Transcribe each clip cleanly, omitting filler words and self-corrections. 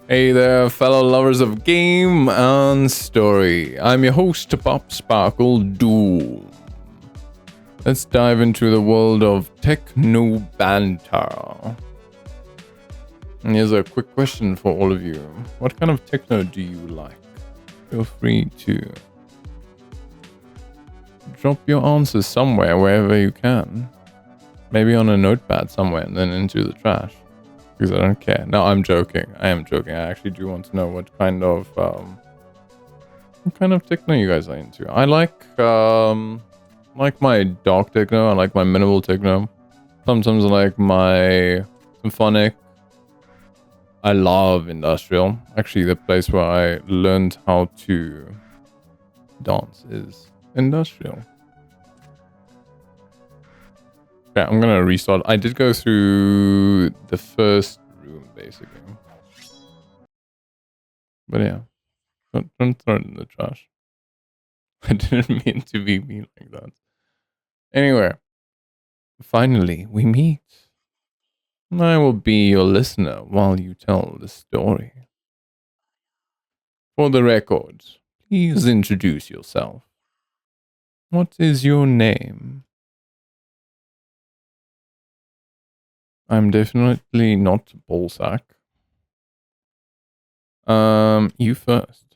Hey there, fellow lovers of game and story. I'm your host, Pop Sparkle Doom. Let's dive into the world of techno banter. And here's a quick question for all of you. What kind of techno do you like? Feel free to drop your answers somewhere, wherever you can. Maybe on a notepad somewhere and then into the trash. Because I don't care. No, I'm joking. I am joking. I actually do want to know what kind of techno you guys are into. I like my dark techno. I like my minimal techno. Sometimes I like my symphonic. I love industrial. Actually, the place where I learned how to dance is industrial. Okay, I'm gonna restart. I did go through the first room, basically. But yeah, don't throw it in the trash. I didn't mean to be mean like that. Anyway, finally, we meet. I will be your listener while you tell the story. For the record, please introduce yourself. What is your name? I'm definitely not Ballsack. You first.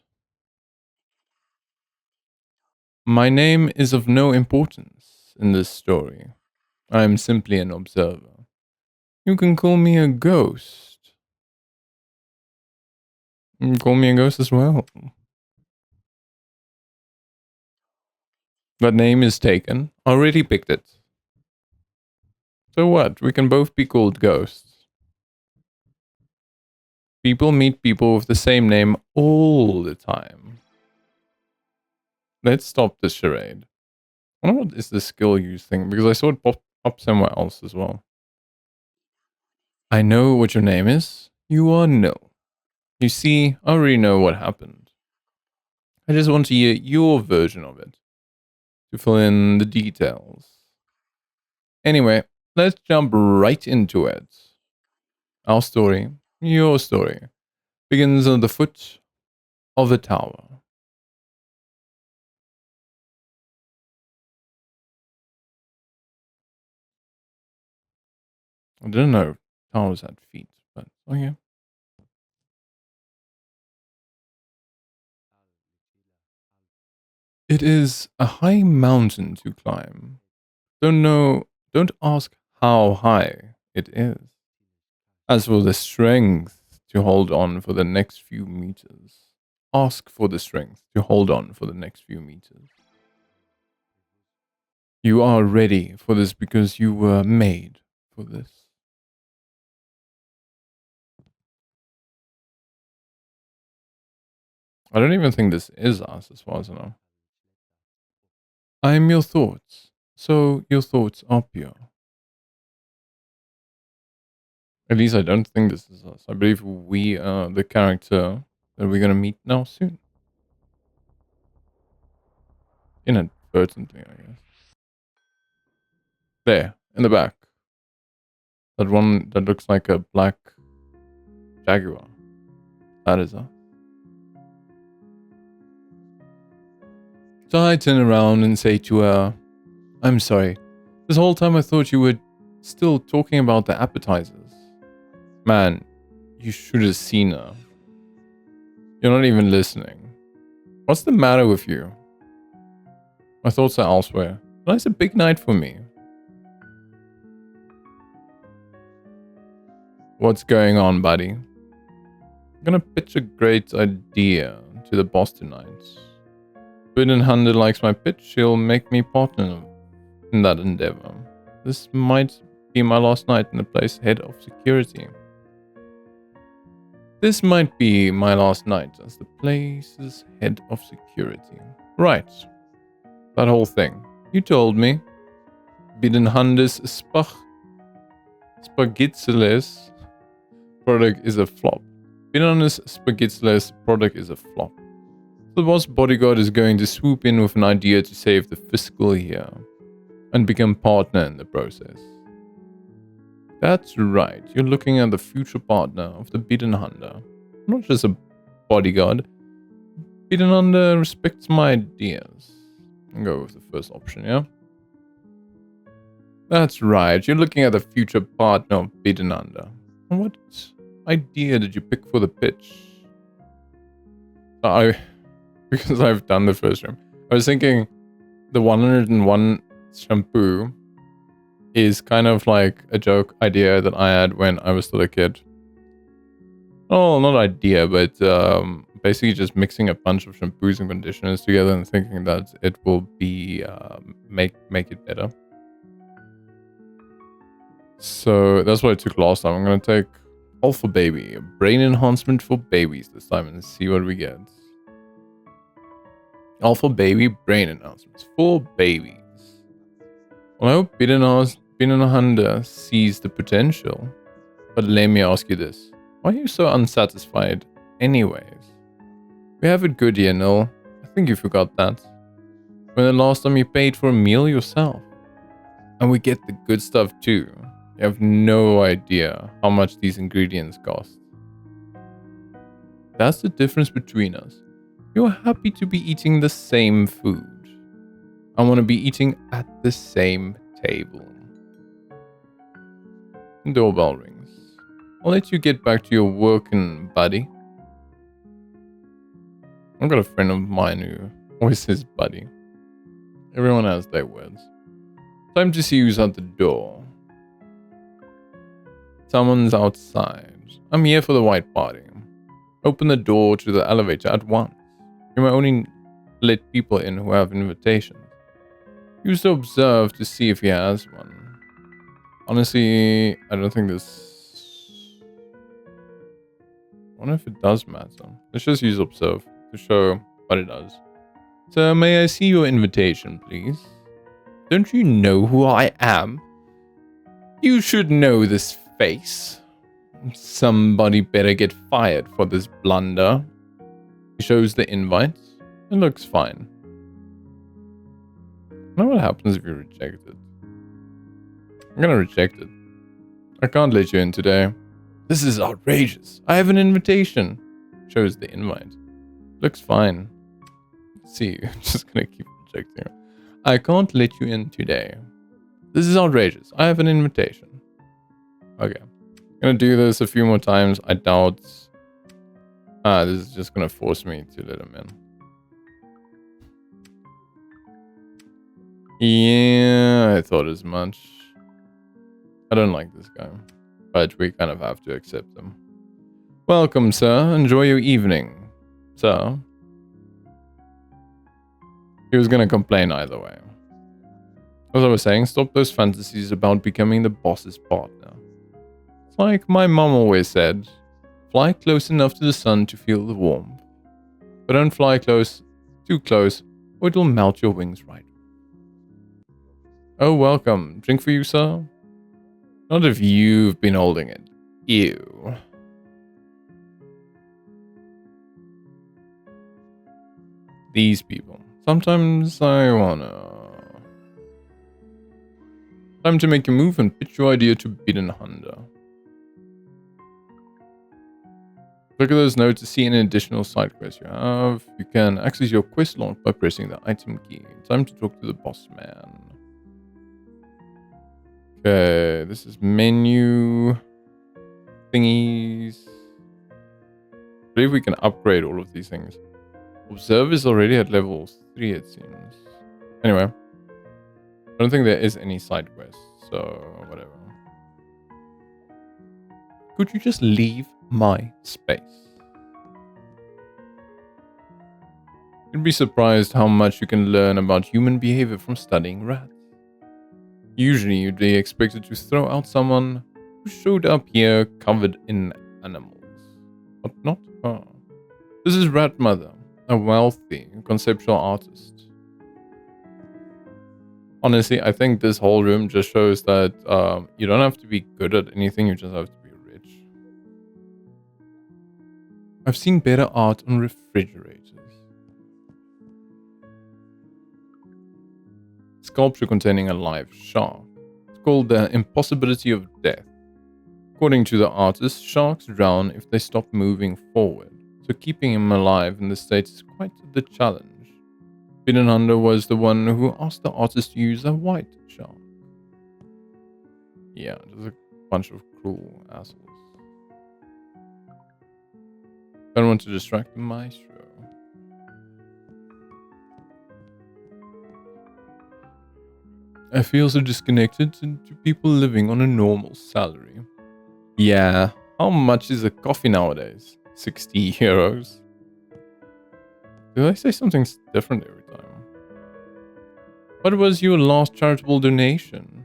My name is of no importance in this story. I am simply an observer. You can call me a ghost. You can call me a ghost as well. That name is taken. Already picked it. So what? We can both be called ghosts. People meet people with the same name all the time. Let's stop this charade. I wonder what is the skill use thing, because I saw it pop up somewhere else as well. I know what your name is. You are no. You see, I already know what happened. I just want to hear your version of it, to fill in the details. Anyway, let's jump right into it. Our story, your story, begins on the foot of the tower. I didn't know towers had feet, but okay. It is a high mountain to climb. Don't ask how high it is. As for the strength to hold on for the next few meters, ask for the strength to hold on for the next few meters. You are ready for this because you were made for this. I don't even think this is us, as far as I know. I am your thoughts, so your thoughts are pure. At least I don't think this is us. I believe we are the character that we're gonna meet now soon. Inadvertently, I guess. There, in the back. That one that looks like a black jaguar. That is us. So I turn around and say to her, I'm sorry. This whole time I thought you were still talking about the appetizers. Man, you should have seen her. You're not even listening. What's the matter with you? My thoughts are elsewhere. Tonight's a big night for me. What's going on, buddy? I'm gonna pitch a great idea to the boss tonight. Hunter likes my pitch, he'll make me partner in that endeavor. This might be my last night in the place head of security. This might be my last night as the place's head of security. Right. That whole thing. You told me. Bidenhandes Spagitzeles product is a flop. Bidenhandes Spagitzeles product is a flop. The boss bodyguard is going to swoop in with an idea to save the fiscal year and become partner in the process. That's right, you're looking at the future partner of the Bidenhunter. not just a bodyguard. Bidenanda respects my ideas. I'll go with the first option, yeah? That's right, you're looking at the future partner of Bidenanda. What idea did you pick for the pitch? Because I've done the first room. I was thinking the 101 shampoo is kind of like a joke idea that I had when I was still a kid. Oh, not idea, but basically just mixing a bunch of shampoos and conditioners together and thinking that it will be make it better. So that's what I took last time. I'm gonna take Alpha Baby, a brain enhancement for babies this time, and see what we get. Alpha Baby brain enhancements for babies. Well, I hope Bidenanda sees the potential. But let me ask you this. Why are you so unsatisfied anyways? We have it good here, Nil. I think you forgot that. When the last time you paid for a meal yourself. And we get the good stuff too. You have no idea how much these ingredients cost. That's the difference between us. You're happy to be eating the same food. I want to be eating at the same table. Doorbell rings. I'll let you get back to your working, buddy. I've got a friend of mine who always says buddy. Everyone has their words. Time to see who's at the door. Someone's outside. I'm here for the white party. Open the door to the elevator at once. You may only let people in who have invitations. Use to observe to see if he has one. Honestly, I don't think this... I wonder if it does matter. Let's just use observe to show what it does. Sir, may I see your invitation, please? Don't you know who I am? You should know this face. Somebody better get fired for this blunder. He shows the invite. It looks fine. I wonder what happens if you reject it. I'm gonna reject it. I can't let you in today. This is outrageous. I have an invitation. Shows the invite. Looks fine. See, I'm just gonna keep rejecting it. I can't let you in today. This is outrageous. I have an invitation. Okay. I'm gonna do this a few more times. I doubt... this is just gonna force me to let him in. Yeah, I thought as much. I don't like this guy. But we kind of have to accept him. Welcome, sir. Enjoy your evening. Sir. He was gonna complain either way. As I was saying, stop those fantasies about becoming the boss's partner. It's like my mom always said, fly close enough to the sun to feel the warmth. But don't fly too close, or it'll melt your wings right. Oh, welcome. Drink for you, sir? Not if you've been holding it. Ew. These people. Sometimes I wanna... Time to make a move and pitch your idea to Bidenanda. Look at those notes to see any additional side quests you have. You can access your quest log by pressing the item key. Time to talk to the boss man. Okay, this is menu thingies. I believe we can upgrade all of these things. Observe is already at level 3, it seems. Anyway, I don't think there is any side quests, so whatever. Could you just leave my space? You'd be surprised how much you can learn about human behavior from studying rats. Usually you'd be expected to throw out someone who showed up here covered in animals. But not her. This is Rat Mother, a wealthy conceptual artist. Honestly, I think this whole room just shows that you don't have to be good at anything, you just have to be rich. I've seen better art on refrigerators. Sculpture containing a live shark. It's called the Impossibility of Death. According to the artist, sharks drown if they stop moving forward, so keeping him alive in the state is quite the challenge. Bidenhunter was the one who asked the artist to use a white shark. Yeah, just a bunch of cruel assholes. Don't want to distract the maestro. I feel so disconnected to people living on a normal salary. Yeah, how much is a coffee nowadays? 60 euros. Did I say something different every time? What was your last charitable donation?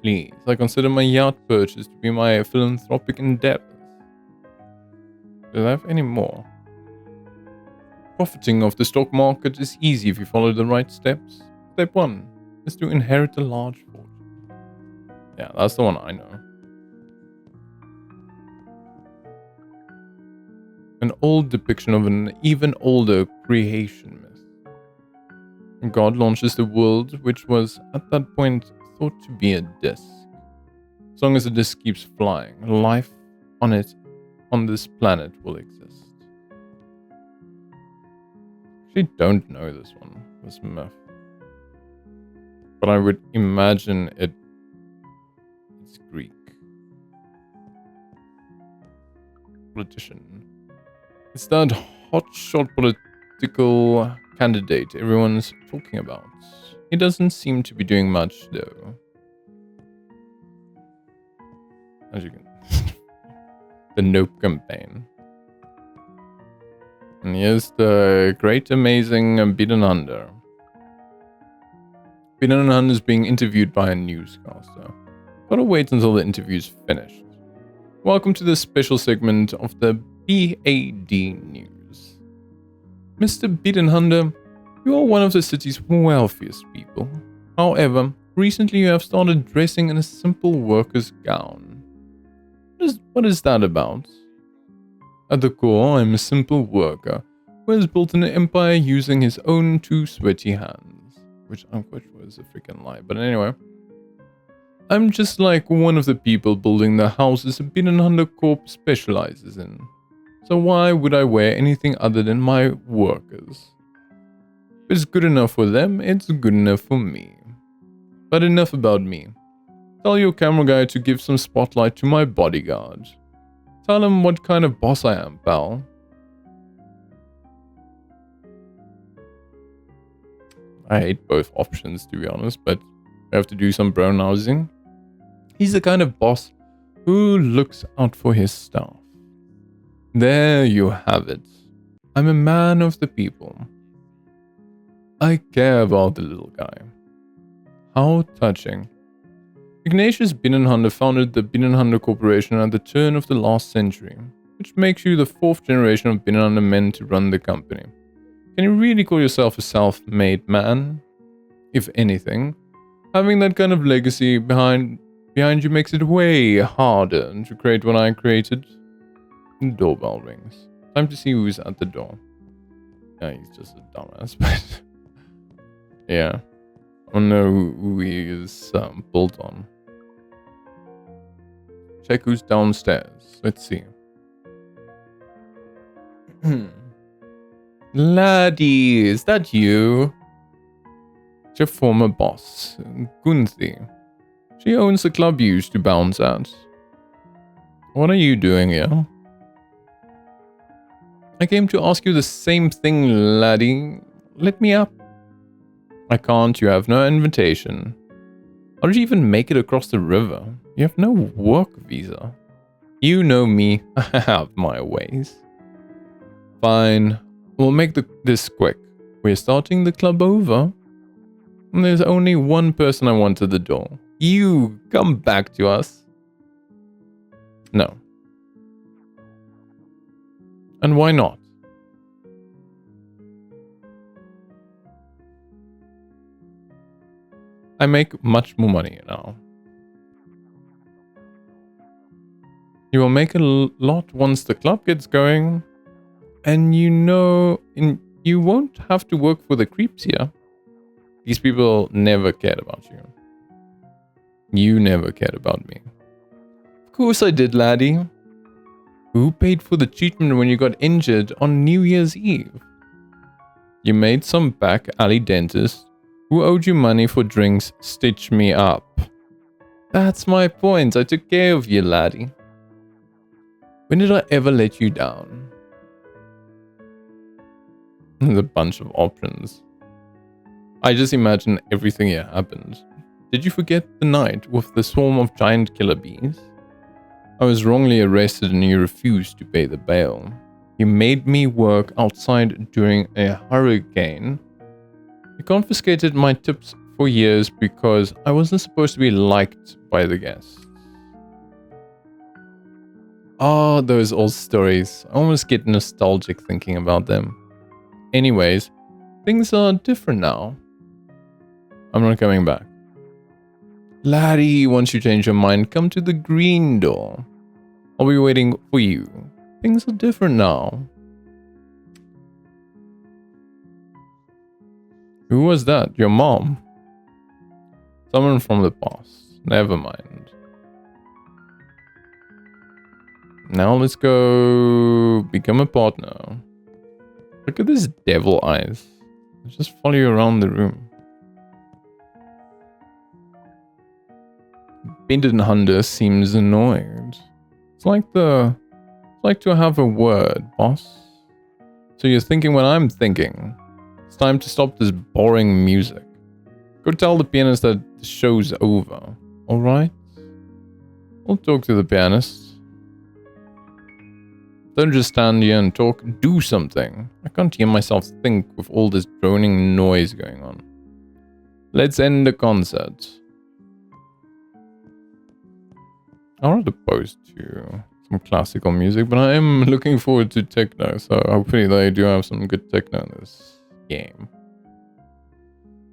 Please, I consider my yacht purchase to be my philanthropic endeavors. Do I have any more? Profiting off the stock market is easy if you follow the right steps. Step 1 is to inherit a large fortune. Yeah, that's the one I know. An old depiction of an even older creation myth. God launches the world, which was at that point thought to be a disk. As long as the disk keeps flying, life on it, on this planet, will exist. Actually, don't know this one, this myth. But I would imagine it's Greek. Politician. It's that hotshot political candidate everyone's talking about. He doesn't seem to be doing much, though. As you can... the Nope campaign. And here's the great, amazing Bidenhunter. Bidenhunter is being interviewed by a newscaster. Gotta wait until the interview's finished. Welcome to this special segment of the BAD News. Mr. Bidenhunter, you are one of the city's wealthiest people. However, recently you have started dressing in a simple worker's gown. What is that about? At the core, I'm a simple worker who has built an empire using his own 2 sweaty hands. Which I'm quite sure is a freaking lie, but anyway. I'm just like one of the people building the houses a Bidenhunter Corp specializes in. So why would I wear anything other than my workers? If it's good enough for them, it's good enough for me. But enough about me. Tell your camera guy to give some spotlight to my bodyguard. Tell him what kind of boss I am, pal. I hate both options, to be honest, but I have to do some brown-nosing. He's the kind of boss who looks out for his staff. There you have it. I'm a man of the people. I care about the little guy. How touching. Ignatius Bidenhunter founded the Bidenhunter Corporation at the turn of the last century, which makes you the 4th generation of Bidenhunter men to run the company. Can you really call yourself a self-made man? If anything, having that kind of legacy behind you makes it way harder to create what I created. The doorbell rings. Time to see who's at the door. Yeah, he's just a dumbass, but... yeah. I don't know who he is built on. Check who's downstairs. Let's see. Laddie, is that you? It's your former boss, Gunthi. She owns the club you used to bounce at. What are you doing here? I came to ask you the same thing, laddie. Let me up. I can't, you have no invitation. How did you even make it across the river? You have no work visa. You know me, I have my ways. Fine, we'll make this quick. We're starting the club over. And there's only one person I want at the door. You, come back to us. No. And why not? I make much more money now. You will make a lot once the club gets going. And you won't have to work for the creeps here. These people never cared about you. You never cared about me. Course I did, laddie. Who paid for the treatment when you got injured on New Year's Eve? You made some back alley dentist who owed you money for drinks stitch me up. That's my point. I took care of you, laddie. When did I ever let you down? There's a bunch of options. I just imagine everything here happened. Did you forget the night with the swarm of giant killer bees? I was wrongly arrested and you refused to pay the bail. You made me work outside during a hurricane. You confiscated my tips for years because I wasn't supposed to be liked by the guests. Oh, those old stories. I almost get nostalgic thinking about them. Anyways, things are different now. I'm not coming back. Laddie, once you change your mind, come to the green door. I'll be waiting for you. Things are different now. Who was that? Your mom? Someone from the past. Never mind. Now let's go become a partner. Look at this devil eyes. Just follow you around the room. Bindenhunder seems annoyed. It's like to have a word, boss. So you're thinking what I'm thinking. It's time to stop this boring music. Go tell the pianist that the show's over. Alright? I'll talk to the pianist. Don't just stand here and talk, do something. I can't hear myself think with all this droning noise going on. Let's end the concert. I wanted to post to some classical music, but I am looking forward to techno, so hopefully they do have some good techno in this game.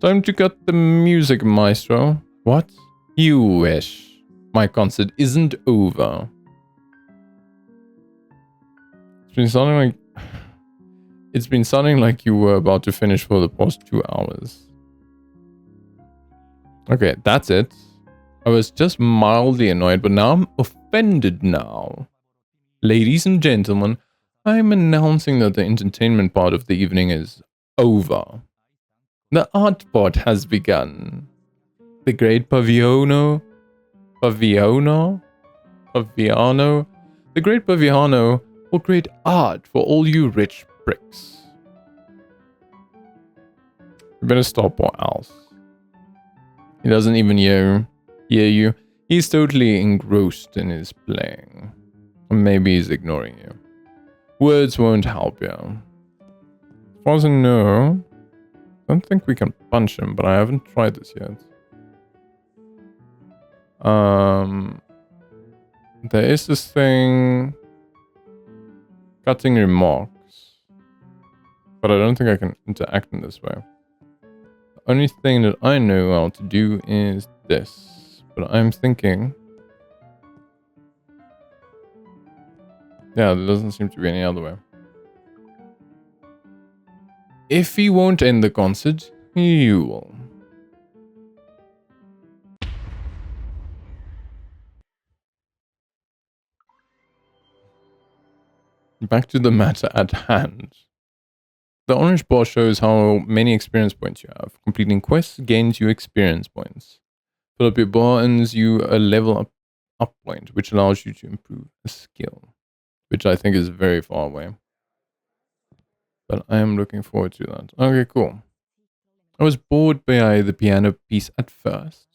Time to cut the music, maestro. What? You wish. My concert isn't over. It's been sounding like you were about to finish for the past 2 hours. Okay, that's it. I was just mildly annoyed, but now I'm offended now. Ladies and gentlemen, I'm announcing that the entertainment part of the evening is over. The art part has begun. The great Paviano, the great Paviano will create art for all you rich pricks. You better stop or else. He doesn't even hear you. He's totally engrossed in his playing. Or maybe he's ignoring you. Words won't help you. As far as I know, I don't think we can punch him, but I haven't tried this yet. There is this thing... cutting remarks. But I don't think I can interact in this way. The only thing that I know how to do is this. But I'm thinking... yeah, there doesn't seem to be any other way. If he won't end the concert, you will. Back to the matter at hand. The orange bar shows how many experience points you have. Completing quests gains you experience points. Fill up your bar earns you a level up point, which allows you to improve a skill. Which I think is very far away. But I am looking forward to that. Okay, cool. I was bored by the piano piece at first.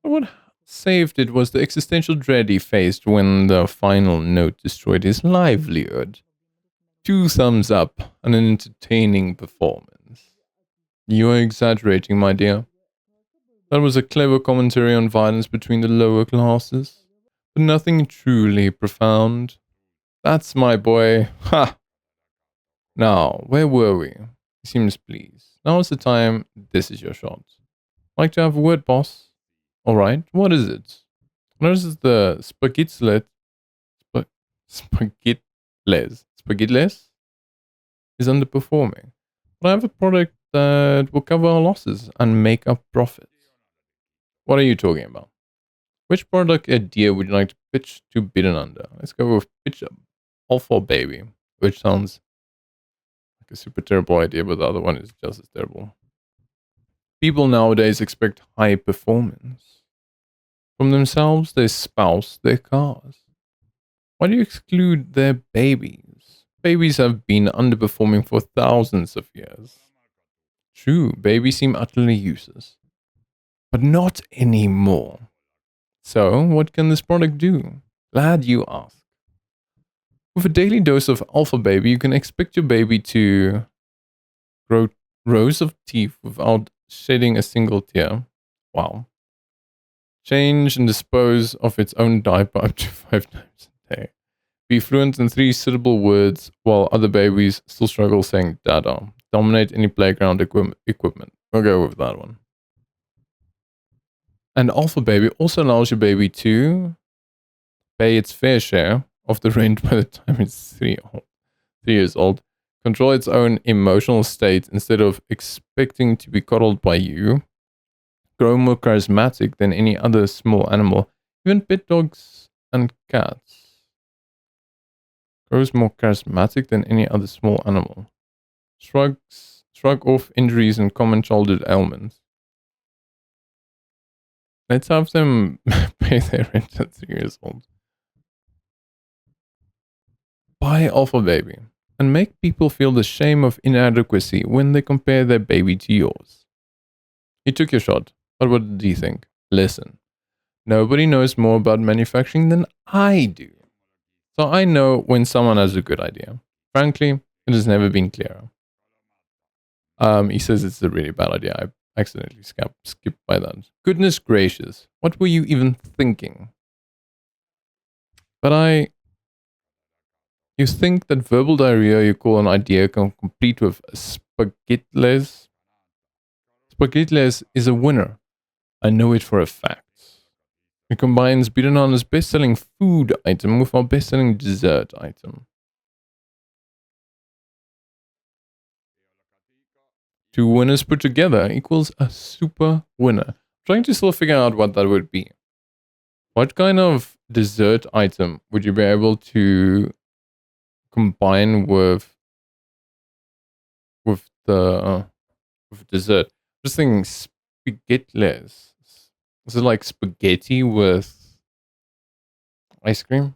But what saved it was the existential dread he faced when the final note destroyed his livelihood. 2 thumbs up and an entertaining performance. You are exaggerating, my dear. That was a clever commentary on violence between the lower classes, but nothing truly profound. That's my boy. Ha! Now, where were we? He seems pleased. Now is the time. This is your shot. Like to have a word, boss? Alright, what is it? Notice the spaghetti is underperforming. But I have a product that will cover our losses and make up profits. What are you talking about? Which product idea would you like to pitch to bidden under? Let's go with pitch alpha baby, which sounds like a super terrible idea, but the other one is just as terrible. People nowadays expect high performance from themselves, their spouse, their cars. Why do you exclude their babies? Babies have been underperforming for thousands of years. True, babies seem utterly useless, but not anymore. So, what can this product do? Glad you asked. With a daily dose of Alpha Baby, you can expect your baby to grow rows of teeth without shedding a single tear. Wow. Change and dispose of its own diaper up to 5 times a day. Be fluent in 3 syllable words while other babies still struggle saying dada. Dominate any playground equipment. We'll go with that one. And Alpha Baby also allows your baby to pay its fair share of the rent by the time it's 3 years old. Control its own emotional state instead of expecting to be coddled by you. Grow more charismatic than any other small animal, even pet dogs and cats. Grows more charismatic than any other small animal. Shrug off injuries and common childhood ailments. Let's have them pay their rent at 3 years old. Buy Alpha Baby and make people feel the shame of inadequacy when they compare their baby to yours. You took your shot, but what do you think? Listen, nobody knows more about manufacturing than I do. So I know when someone has a good idea. Frankly, it has never been clearer. He says it's a really bad idea. I accidentally skipped by that. Goodness gracious, what were you even thinking? But you think that verbal diarrhea you call an idea can compete with spaghettiles? Spaghettiles is a winner. I know it for a fact. It combines Bidenana's best-selling food item with our best-selling dessert item. 2 winners put together equals a super winner. I'm trying to still figure out what that would be. What kind of dessert item would you be able to combine with the with dessert? Just thinking spaghettiles. Is it like spaghetti with ice cream?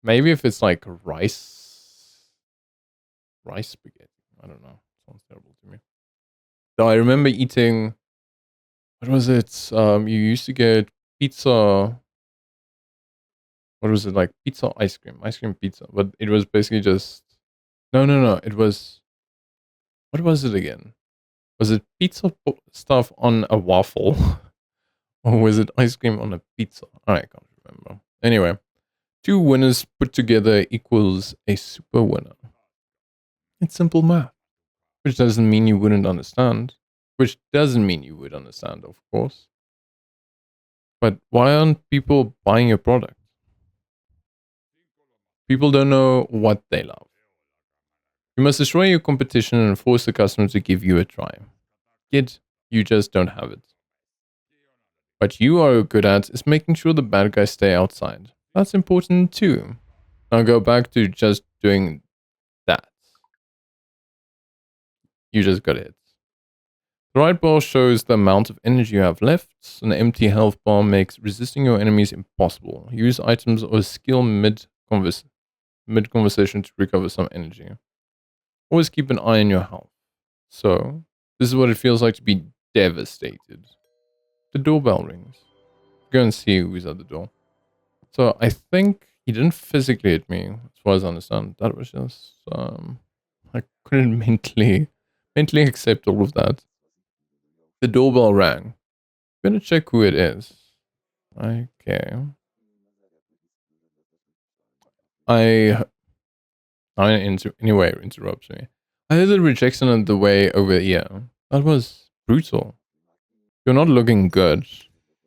Maybe if it's like rice spaghetti. I don't know. Sounds terrible to me. So I remember eating. What was it? You used to get pizza. What was it like? Pizza ice cream pizza. But it was basically just no. It was what was it again? Was it pizza stuff on a waffle, or was it ice cream on a pizza? I can't remember. Anyway, 2 winners put together equals a super winner. It's simple math. Which doesn't mean you wouldn't understand. Which doesn't mean you would understand, of course. But why aren't people buying your product? People don't know what they love. You must destroy your competition and force the customer to give you a try. Yet, you just don't have it. What you are good at is making sure the bad guys stay outside. That's important too. Now go back to just doing that. You just got it. The right bar shows the amount of energy you have left. An empty health bar makes resisting your enemies impossible. Use items or skill mid-conversation to recover some energy. Always keep an eye on your health. So, this is what it feels like to be devastated. The doorbell rings. Go and see who's at the door. So, I think he didn't physically hit me, as far as I understand. That was just, I couldn't mentally accept all of that. The doorbell rang. I'm gonna check who it is. Okay. Anyway, interrupts me. I heard the rejection on the way over here. That was brutal. You're not looking good.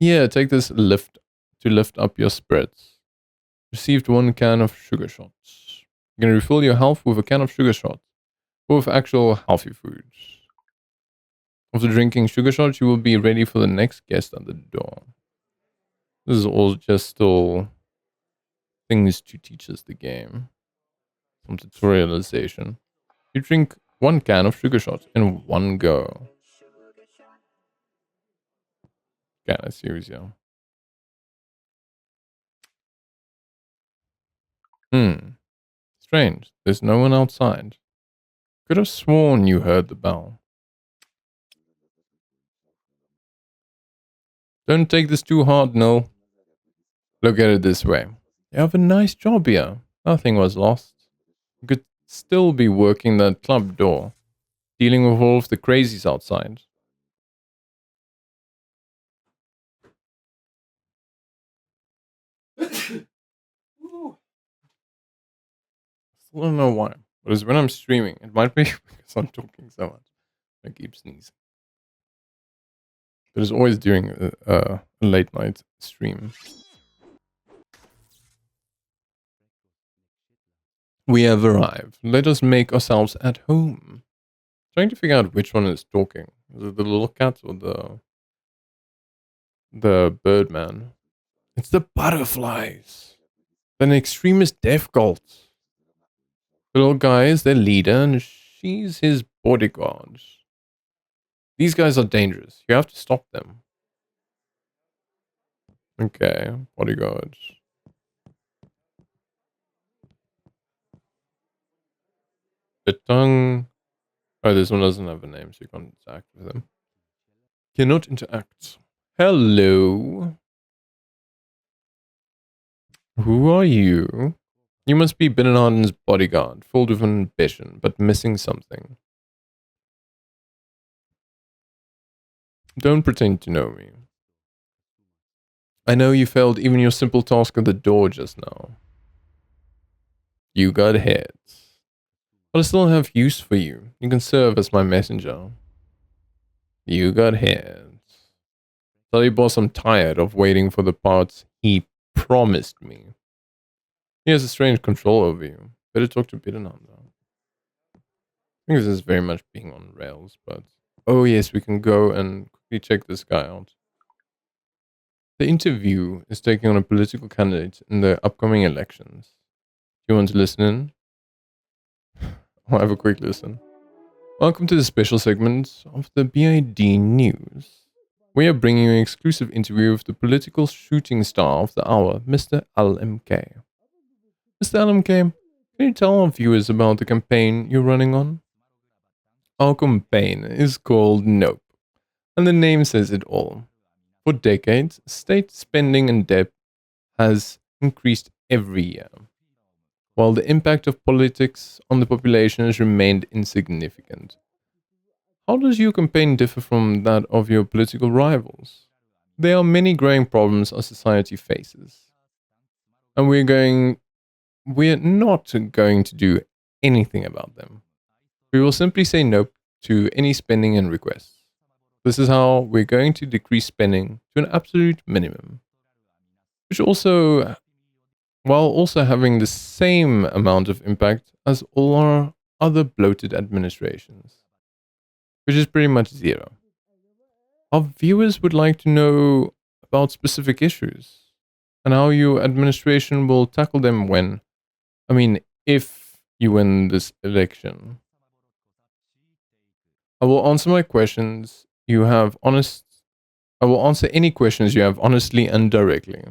Here, take this lift to lift up your spirits. Received 1 can of sugar shots. You can refill your health with a can of sugar shots. Or with actual healthy foods. After drinking sugar shots, you will be ready for the next guest at the door. This is all just still things to teach us the game. Some tutorialization. You drink 1 can of sugar shots in one go. Can I serious, yeah. Strange. There's no one outside. Could have sworn you heard the bell. Don't take this too hard, Noel. Look at it this way. You have a nice job here. Nothing was lost. You could still be working that club door, dealing with all of the crazies outside. Still don't know why. But it's when I'm streaming. It might be because I'm talking so much. I keep sneezing. But it's always during a late night stream. We have arrived. Let us make ourselves at home. Trying to figure out which one is talking. Is it the little cat or the bird man? It's the butterflies. An extremist death cult. The little guy is their leader and she's his bodyguard. These guys are dangerous. You have to stop them. Okay, bodyguard. The tongue. Oh, this one doesn't have a name, so you can't interact with them. Cannot interact. Hello. Who are you? You must be Bin Laden's bodyguard, filled with ambition, but missing something. Don't pretend to know me. I know you failed even your simple task at the door just now. You got hit. But I still have use for you. You can serve as my messenger. You got hit. Tell your boss I'm tired of waiting for the parts he promised me. He has a strange control over you. Better talk to Bidanan though. I think this is very much being on rails, but oh yes, we can go and quickly check this guy out. The interview is taking on a political candidate in the upcoming elections. Do you want to listen in? I'll have a quick listen. Welcome to the special segment of the BID News. We are bringing you an exclusive interview with the political shooting star of the hour, Mr. LMK. Mr. LMK, can you tell our viewers about the campaign you're running on? Our campaign is called Nope, and the name says it all. For decades, state spending and debt has increased every year, while the impact of politics on the population has remained insignificant. How does your campaign differ from that of your political rivals? There are many growing problems our society faces, and we're not going to do anything about them. We will simply say nope to any spending and requests. This is how we're going to decrease spending to an absolute minimum, which also, while also having the same amount of impact as all our other bloated administrations, which is pretty much zero. Our viewers would like to know about specific issues and how your administration will tackle them if you win this election. I will answer my questions you have honest. I will answer any questions you have honestly and directly.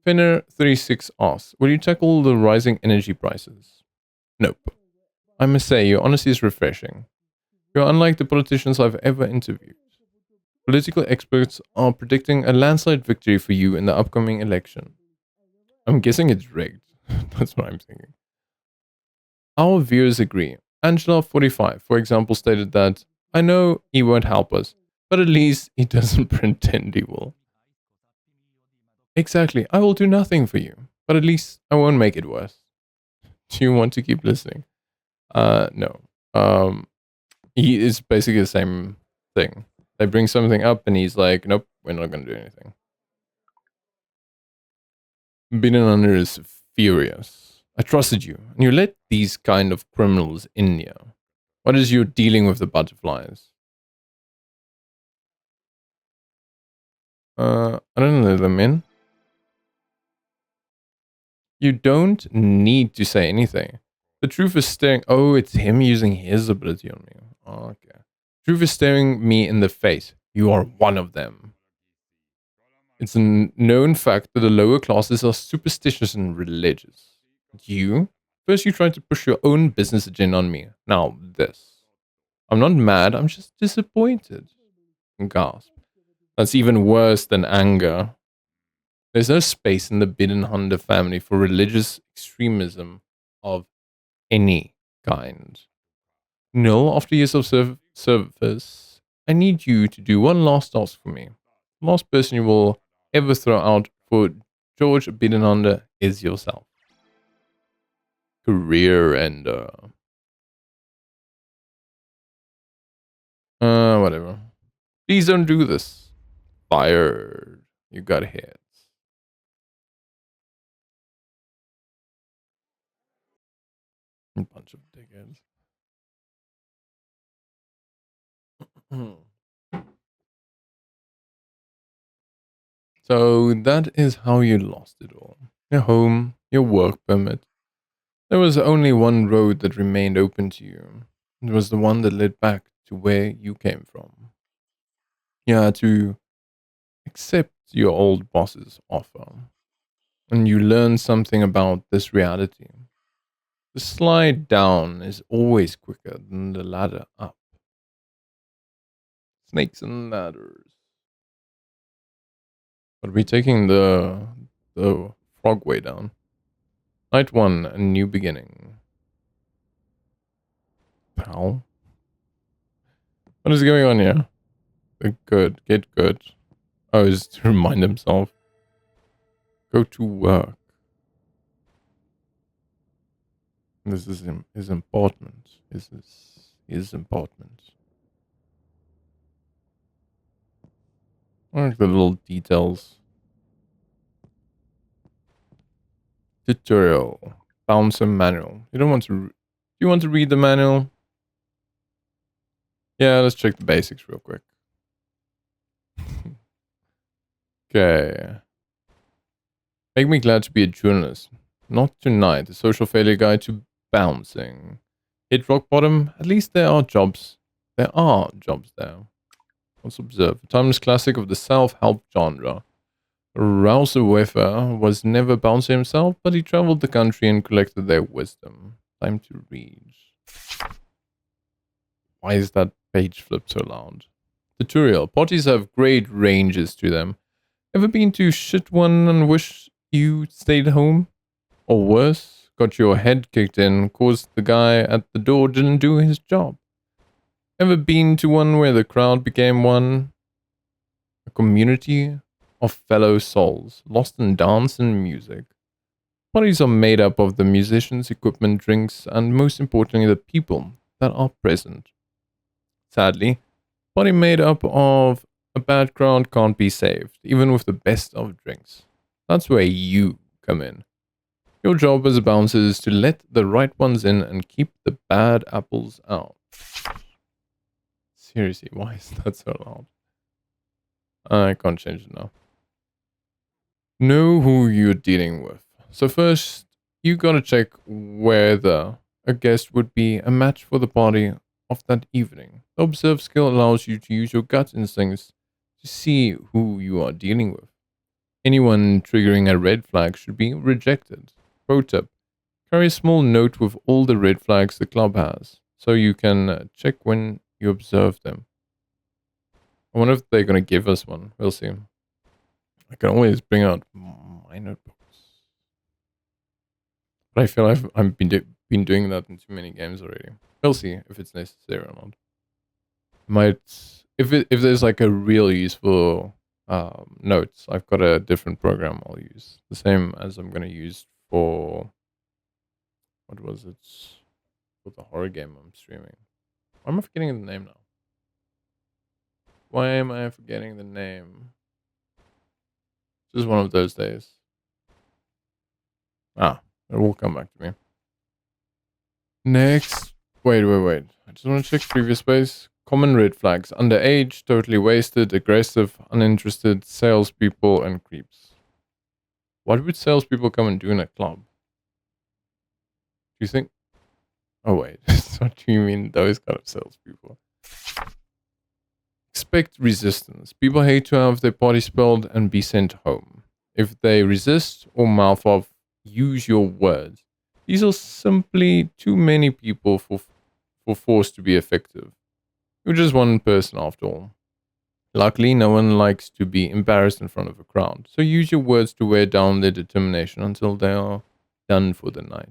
Finner36 asks, will you tackle the rising energy prices? Nope. I must say, your honesty is refreshing. You're unlike the politicians I've ever interviewed. Political experts are predicting a landslide victory for you in the upcoming election. I'm guessing it's rigged. That's what I'm thinking. Our viewers agree. Angela45, for example, stated that, I know he won't help us, but at least he doesn't pretend he will. Exactly, I will do nothing for you, but at least I won't make it worse. Do you want to keep listening? No. He is basically the same thing. They bring something up and he's like, nope, we're not going to do anything. Binnen is furious. I trusted you, and you let these kind of criminals in here. What is your dealing with the butterflies? I don't let them in. You don't need to say anything. The truth is staring. Oh, it's him using his ability on me. Okay. Truth is staring me in the face. You are one of them. It's a known fact that the lower classes are superstitious and religious. You? First, you tried to push your own business agenda on me. Now, this. I'm not mad, I'm just disappointed. Gasp. That's even worse than anger. There's no space in the Bidenhunter family for religious extremism of any kind. No, after years of service, I need you to do one last task for me. The last person you will ever throw out for George Bidenhunter is yourself. Career ender. Whatever. Please don't do this. Fired. You got hit. A bunch of dickheads. So that is how you lost it all. Your home, your work permit. There was only one road that remained open to you. It was the one that led back to where you came from. You had to accept your old boss's offer. And you learn something about this reality. The slide down is always quicker than the ladder up. Snakes and ladders. But we're taking the frog way down. Night one, a new beginning. Pal? What is going on here? Good, get good. Oh, is to remind himself. Go to work. This is important. This is important. I like the little details. Tutorial. Bouncer manual. You don't want to. Do you want to read the manual? Yeah, let's check the basics real quick. Okay. Make me glad to be a journalist. Not tonight. A social failure guide to bouncing. Hit rock bottom. At least there are jobs. There are jobs there. Let's observe. A timeless classic of the self-help genre. Rouser Wafer was never bouncer himself, but he traveled the country and collected their wisdom. Time to read. Why is that page flip so loud? Tutorial. Potties have great ranges to them. Ever been to shit one and wish you stayed home? Or worse, got your head kicked in, caused the guy at the door didn't do his job? Ever been to one where the crowd became one? A community of fellow souls, lost in dance and music. Parties are made up of the musicians, equipment, drinks, and most importantly, the people that are present. Sadly, party made up of a bad crowd can't be saved, even with the best of drinks. That's where you come in. Your job as a bouncer is to let the right ones in and keep the bad apples out. Seriously, why is that so loud? I can't change it now. Know who you're dealing with. So first, you gotta check whether a guest would be a match for the party of that evening. The observe skill allows you to use your gut instincts to see who you are dealing with. Anyone triggering a red flag should be rejected. Pro tip: carry a small note with all the red flags the club has, so you can check when you observe them. I wonder if they're gonna give us one. We'll see. I can always bring out my notebooks. But I feel I've been doing that in too many games already. We'll see if it's necessary or not. Might if there's like a real useful notes, I've got a different program I'll use. The same as I'm gonna use for what was it? For the horror game I'm streaming. Why am I forgetting the name now? Why am I forgetting the name? Just one of those days. Ah, it will come back to me. Next. Wait. I just want to check previous space. Common red flags: underage, totally wasted, aggressive, uninterested, salespeople, and creeps. What would salespeople come and do in a club? Do you think? Oh, wait. What do you mean, those kind of salespeople? Expect resistance. People hate to have their party spelled and be sent home. If they resist or mouth off, use your words. These are simply too many people for force to be effective. You're just one person after all. Luckily, no one likes to be embarrassed in front of a crowd, so use your words to wear down their determination until they are done for the night.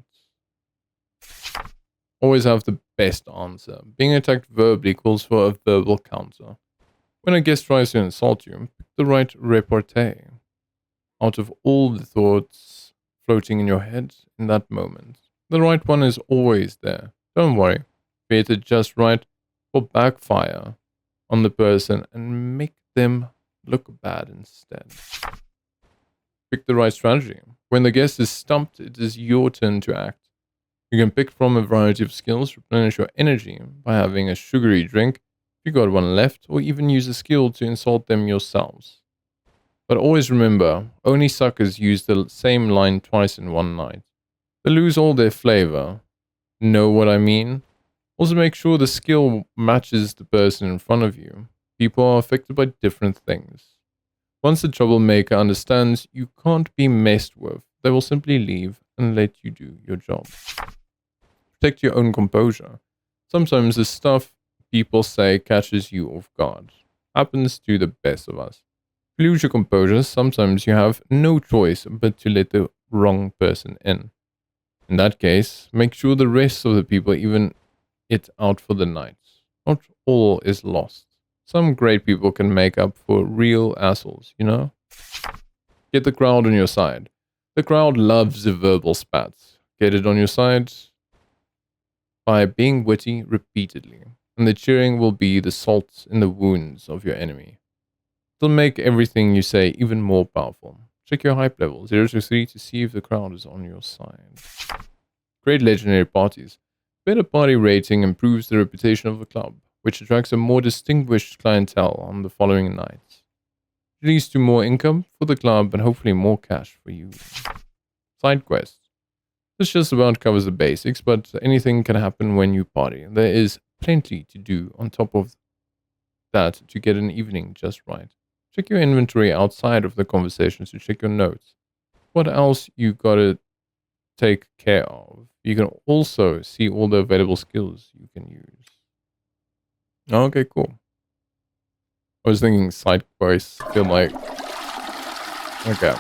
Always have the best answer. Being attacked verbally calls for a verbal counter. When a guest tries to insult you, pick the right repartee. Out of all the thoughts floating in your head in that moment, the right one is always there. Don't worry. Create it just right or backfire on the person and make them look bad instead. Pick the right strategy. When the guest is stumped, it is your turn to act. You can pick from a variety of skills, replenish your energy by having a sugary drink if you got one left, or even use a skill to insult them yourselves. But always remember, only suckers use the same line twice in one night. They lose all their flavor. Know what I mean? Also make sure the skill matches the person in front of you. People are affected by different things. Once the troublemaker understands you can't be messed with, they will simply leave and let you do your job. Protect your own composure. Sometimes the stuff people say catches you off guard. Happens to the best of us. If you lose your composure, sometimes you have no choice but to let the wrong person in. In that case, make sure the rest of the people even it out for the night. Not all is lost. Some great people can make up for real assholes, you know? Get the crowd on your side. The crowd loves the verbal spats. Get it on your side by being witty repeatedly, and the cheering will be the salt in the wounds of your enemy. It'll make everything you say even more powerful. Check your hype level, 0 to 3, to see if the crowd is on your side. Create legendary parties. Better party rating improves the reputation of the club, which attracts a more distinguished clientele on the following nights. It leads to more income for the club and hopefully more cash for you. Side quests. This just about covers the basics, but anything can happen when you party. There is plenty to do on top of that to get an evening just right. Check your inventory outside of the conversations to check your notes. What else you gotta take care of? You can also see all the available skills you can use. Okay, cool. I was thinking side quests feel like... Okay.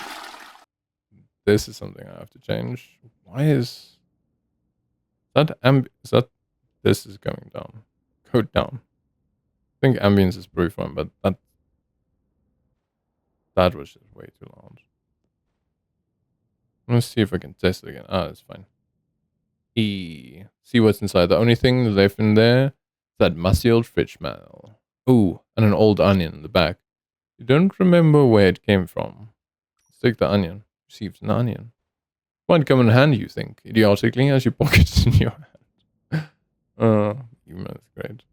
This is something I have to change. Why is... that is that... This is going down. Go down. I think ambience is pretty fun, but that was just way too loud. Let's see if I can test it again. Ah, it's fine. E. See what's inside. The only thing left in there is that musty old fridge smell. Ooh, and an old onion in the back. You don't remember where it came from. Let's take the onion. Receives an onion. Might come in handy, you think, idiotically, as you pocket it in your hand. Humor is great.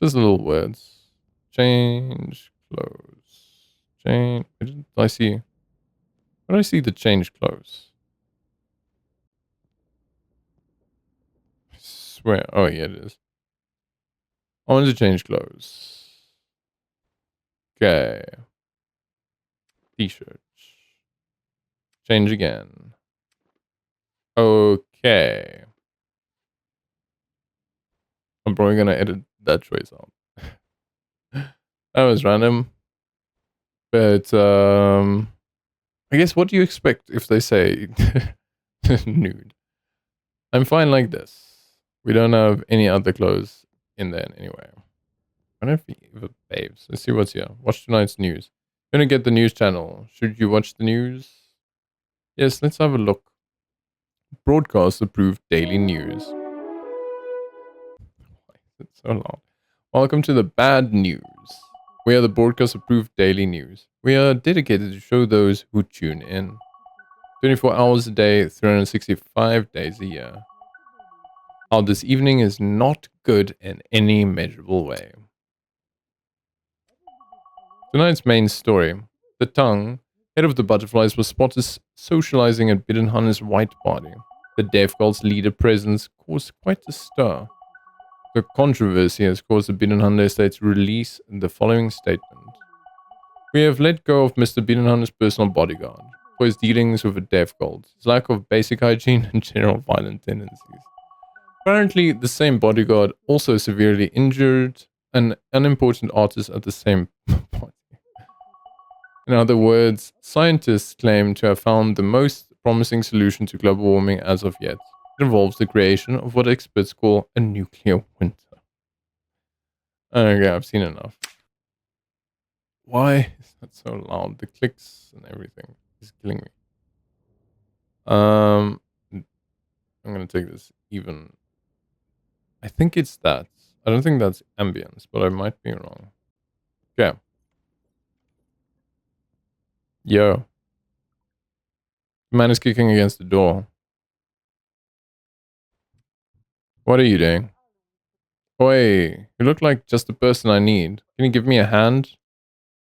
Just little words. Change clothes. Change. I see. Where do I see the change clothes? I swear. Oh, yeah, it is. I want to change clothes. Okay. T-shirts. Change again. Okay. I'm probably gonna edit that choice out. That was random. But I guess what do you expect if they say nude? I'm fine like this. We don't have any other clothes in there anyway. I don't know if it babes. Let's see what's here. Watch tonight's news. Gonna get the news channel. Should you watch the news? Yes, let's have a look. Broadcast approved daily news. Why is it so loud? Welcome to the bad news. We are the broadcast approved daily news. We are dedicated to show those who tune in. 24 hours a day, 365 days a year. How this evening is not good in any measurable way. Tonight's main story. The tongue, head of the butterflies, was spotted socializing at Bidenhan's white party. The deaf girl's leader presence caused quite a stir. The controversy has caused the Bidenhan estate to release the following statement. We have let go of Mr. Bidenhan's personal bodyguard for his dealings with the deaf girl, his lack of basic hygiene, and general violent tendencies. Apparently, the same bodyguard also severely injured an unimportant artist at the same party. In other words, scientists claim to have found the most promising solution to global warming as of yet. It involves the creation of what experts call a nuclear winter. Okay, I've seen enough. Why is that so loud? The clicks and everything is killing me. I'm gonna take this even. I think it's that. I don't think that's ambience, but I might be wrong. Okay. Yo. The man is kicking against the door. What are you doing? Oi, you look like just the person I need. Can you give me a hand?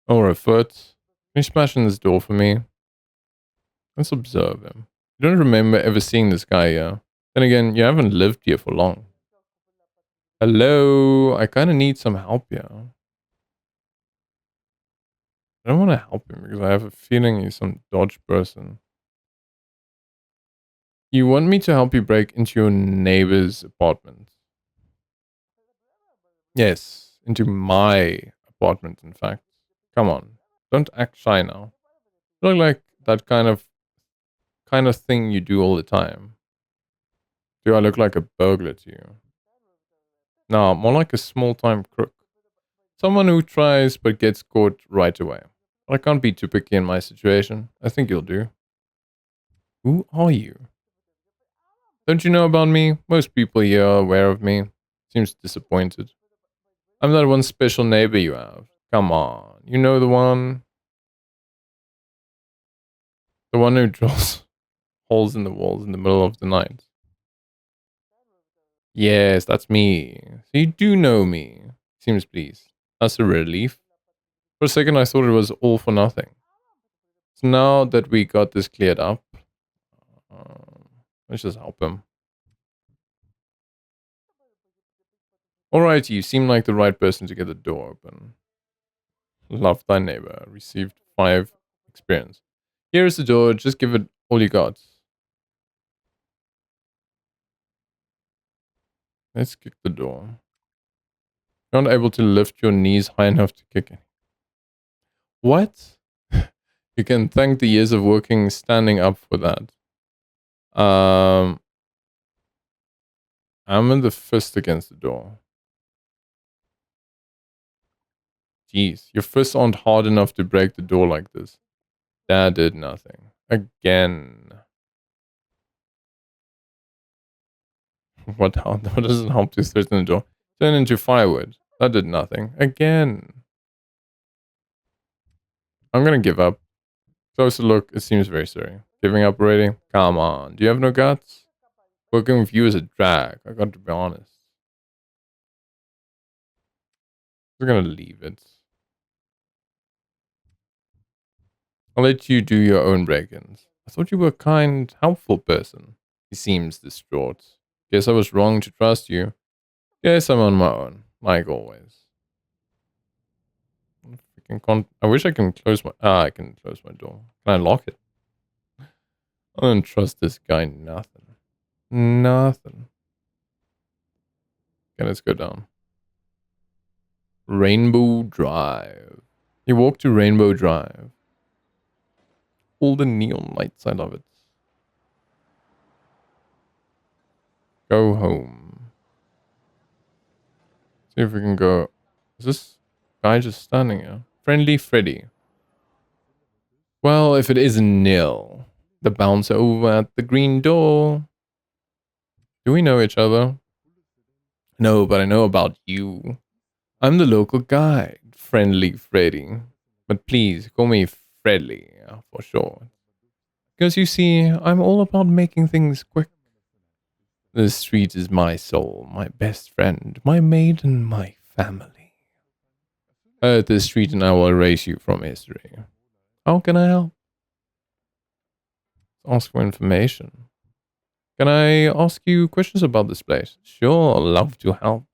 Or a foot? Can you smash in this door for me? Let's observe him. You don't remember ever seeing this guy here. Then again, you haven't lived here for long. Hello? I kinda need some help here. I don't want to help him because I have a feeling he's some dodge person. You want me to help you break into your neighbor's apartment? Yes, into my apartment, in fact. Come on, don't act shy now. You look like that kind of thing you do all the time. Do I look like a burglar to you? No, more like a small-time crook. Someone who tries but gets caught right away. I can't be too picky in my situation. I think you'll do. Who are you? Don't you know about me? Most people here are aware of me. Seems disappointed. I'm that one special neighbor you have. Come on. You know the one? The one who draws holes in the walls in the middle of the night. Yes, that's me. So you do know me. Seems pleased. That's a relief. For a second, I thought it was all for nothing. So now that we got this cleared up, let's just help him. Alright, you seem like the right person to get the door open. Love thy neighbor. Received 5 experience. Here is the door. Just give it all you got. Let's kick the door. You're not able to lift your knees high enough to kick it. What? You can thank the years of working standing up for that. I'm in the fist against the door. Jeez, your fists aren't hard enough to break the door like this. That did nothing. Again. What doesn't help to threaten the door? Turn into firewood. That did nothing. Again. I'm gonna give up. Closer look, it seems very sorry. Giving up already? Come on. Do you have no guts? Working with you is a drag. I got to be honest. We're gonna leave it. I'll let you do your own break-ins. I thought you were a kind, helpful person. He seems distraught. Guess I was wrong to trust you. Guess I'm on my own, like always. I wish I can close my... I can close my door. Can I lock it? I don't trust this guy nothing. Nothing. Okay, let's go down. Rainbow Drive. You walk to Rainbow Drive. All the neon lights, I love it. Go home. See if we can go... Is this guy just standing here? Friendly Freddy. Well, if it isn't nil. The bouncer over at the green door. Do we know each other? No, but I know about you. I'm the local guide, Friendly Freddy. But please, call me Fredly, for short. Because you see, I'm all about making things quick. The street is my soul, my best friend, my mate, and my family. Earth the street and I will erase you from history. How can I help? Ask for information. Can I ask you questions about this place? Sure, love to help.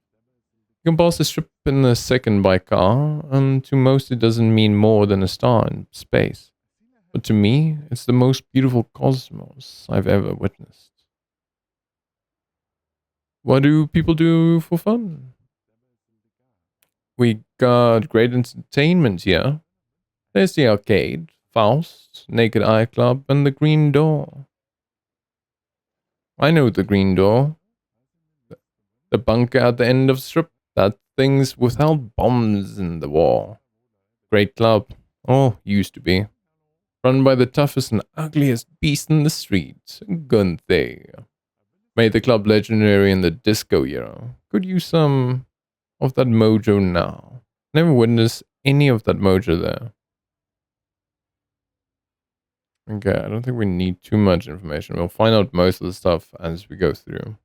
You can pass the strip in a second by car, and to most it doesn't mean more than a star in space. But to me, it's the most beautiful cosmos I've ever witnessed. What do people do for fun? We got great entertainment here. There's the arcade, Faust, Naked Eye Club, and the Green Door. I know the Green Door. The bunker at the end of the strip. That thing's without bombs in the war. Great club. Oh, used to be. Run by the toughest and ugliest beast in the street, Gunther. Made the club legendary in the disco era. Could use some of that mojo now. Never witnessed any of that mojo there. Okay, I don't think we need too much information. We'll find out most of the stuff as we go through.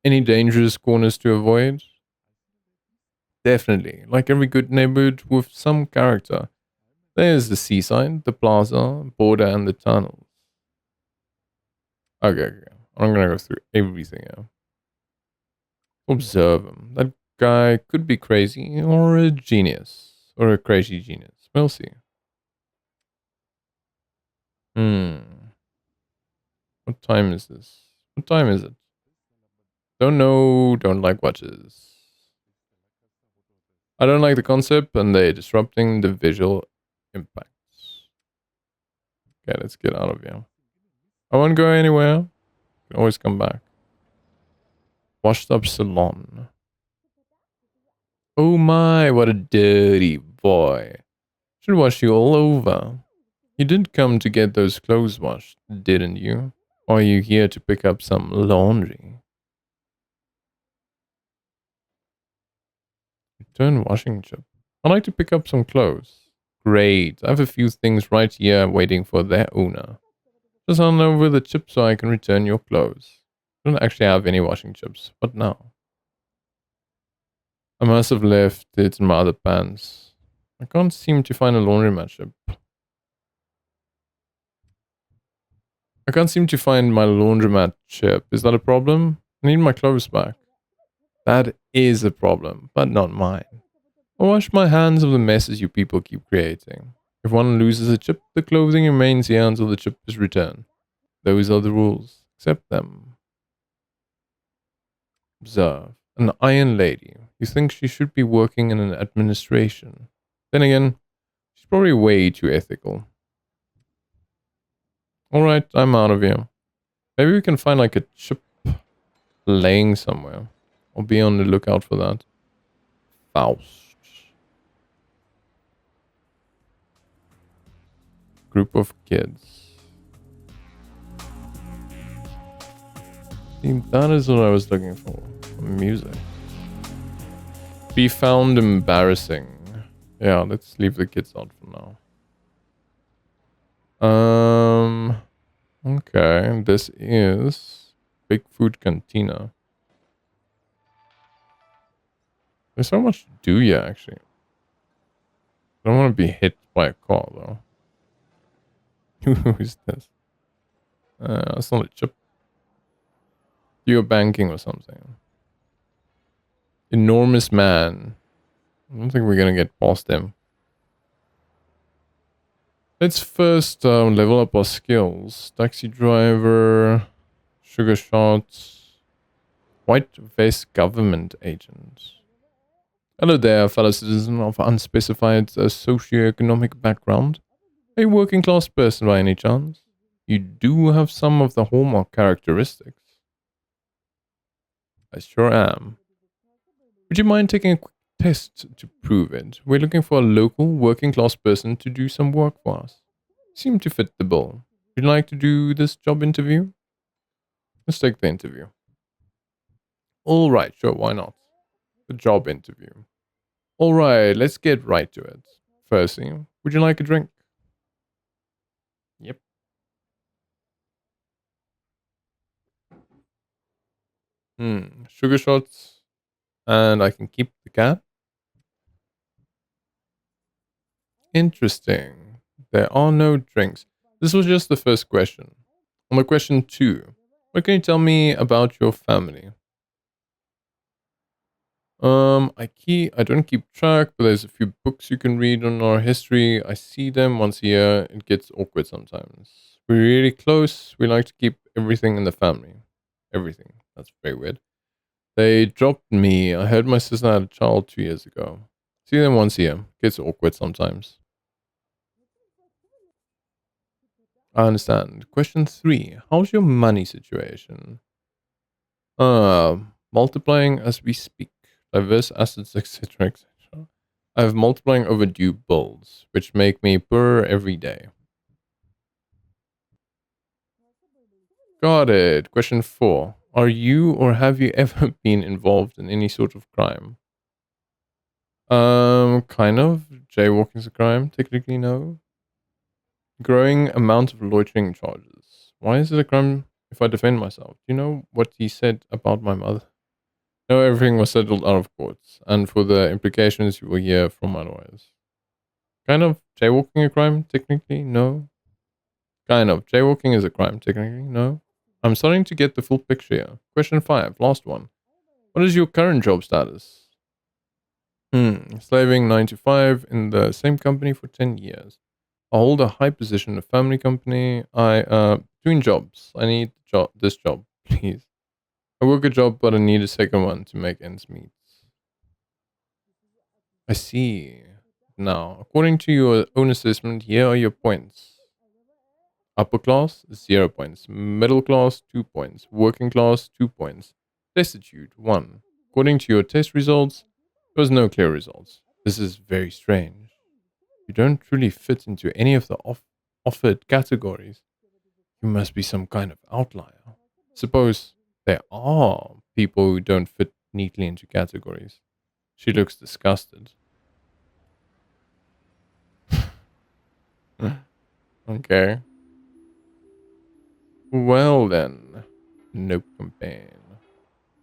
Any dangerous corners to avoid? Definitely. Like every good neighborhood with some character. There's the seaside, the plaza, border, and the tunnels. Okay. I'm gonna go through everything here. Observe him. That guy could be crazy or a genius. Or a crazy genius. We'll see. What time is this? What time is it? Don't know, don't like watches. I don't like the concept and they're disrupting the visual impacts. Okay, let's get out of here. I won't go anywhere. Can always come back. Washed up salon. Oh my, what a dirty boy. Should wash you all over. You did come to get those clothes washed, didn't you? Or are you here to pick up some laundry? Return washing chip. I'd like to pick up some clothes. Great. I have a few things right here waiting for their owner. Just hand over the chip so I can return your clothes. I don't actually have any washing chips, but now. I must have left it in my other pants. I can't seem to find a laundromat chip. I can't seem to find my laundromat chip. Is that a problem? I need my clothes back. That is a problem, but not mine. I wash my hands of the messes you people keep creating. If one loses a chip, the clothing remains here until the chip is returned. Those are the rules. Accept them. Observe. An iron lady. You think she should be working in an administration. Then again, she's probably way too ethical. Alright, I'm out of here. Maybe we can find like a chip laying somewhere. I'll be on the lookout for that. Faust. Group of kids. See, that is what I was looking for. Music. Be found embarrassing. Yeah, let's leave the kids out for now. Okay, this is Big Food Cantina. There's so much to do here, actually. I don't want to be hit by a car, though. Who is this? That's not a chip. You're banking or something. Enormous man. I don't think we're gonna get past him. Let's first level up our skills. Taxi driver, sugar shots, white vest government agent. Hello there, fellow citizen of unspecified socioeconomic background. Are you a working class person by any chance? You do have some of the hallmark characteristics. I sure am. Would you mind taking a quick test to prove it? We're looking for a local working class person to do some work for us. Seem to fit the bill. Would you like to do this job interview? Let's take the interview. Alright, sure, why not? The job interview. Alright, let's get right to it. Firstly, would you like a drink? Yep. Sugar shots, and I can keep the cat. Interesting. There are no drinks. This was just the first question. On the question two, what can you tell me about your family? I don't keep track, but there's a few books you can read on our history. I see them once a year. It gets awkward sometimes. We're really close. We like to keep everything in the family. Everything. That's very weird. They dropped me. I heard my sister had a child 2 years ago. See them once a year. Gets awkward sometimes. I understand. Question three. How's your money situation? Multiplying as we speak. Diverse assets, etc., etc. I have multiplying overdue bills, which make me poorer every day. Got it. Question four. Are you or have you ever been involved in any sort of crime? Kind of. Jaywalking's a crime. Technically, no. Growing amount of loitering charges. Why is it a crime if I defend myself? Do you know what he said about my mother? No, everything was settled out of courts, and for the implications you will hear from my lawyers. Kind of. Jaywalking a crime? Technically, no. Kind of. Jaywalking is a crime, technically, no. I'm starting to get the full picture here. Question five, last one. What is your current job status? Slaving 9 to 5 in the same company for 10 years. I hold a high position in a family company. Doing jobs. I need this job, please. I work a job, but I need a second one to make ends meet. I see. Now, according to your own assessment, here are your points. Upper class, 0 points. Middle class, 2 points. Working class, 2 points. Destitute, 1. According to your test results, there was no clear results. This is very strange. You don't truly fit into any of the offered categories. You must be some kind of outlier. Suppose there are people who don't fit neatly into categories. She looks disgusted. Okay. Well then. Nope campaign.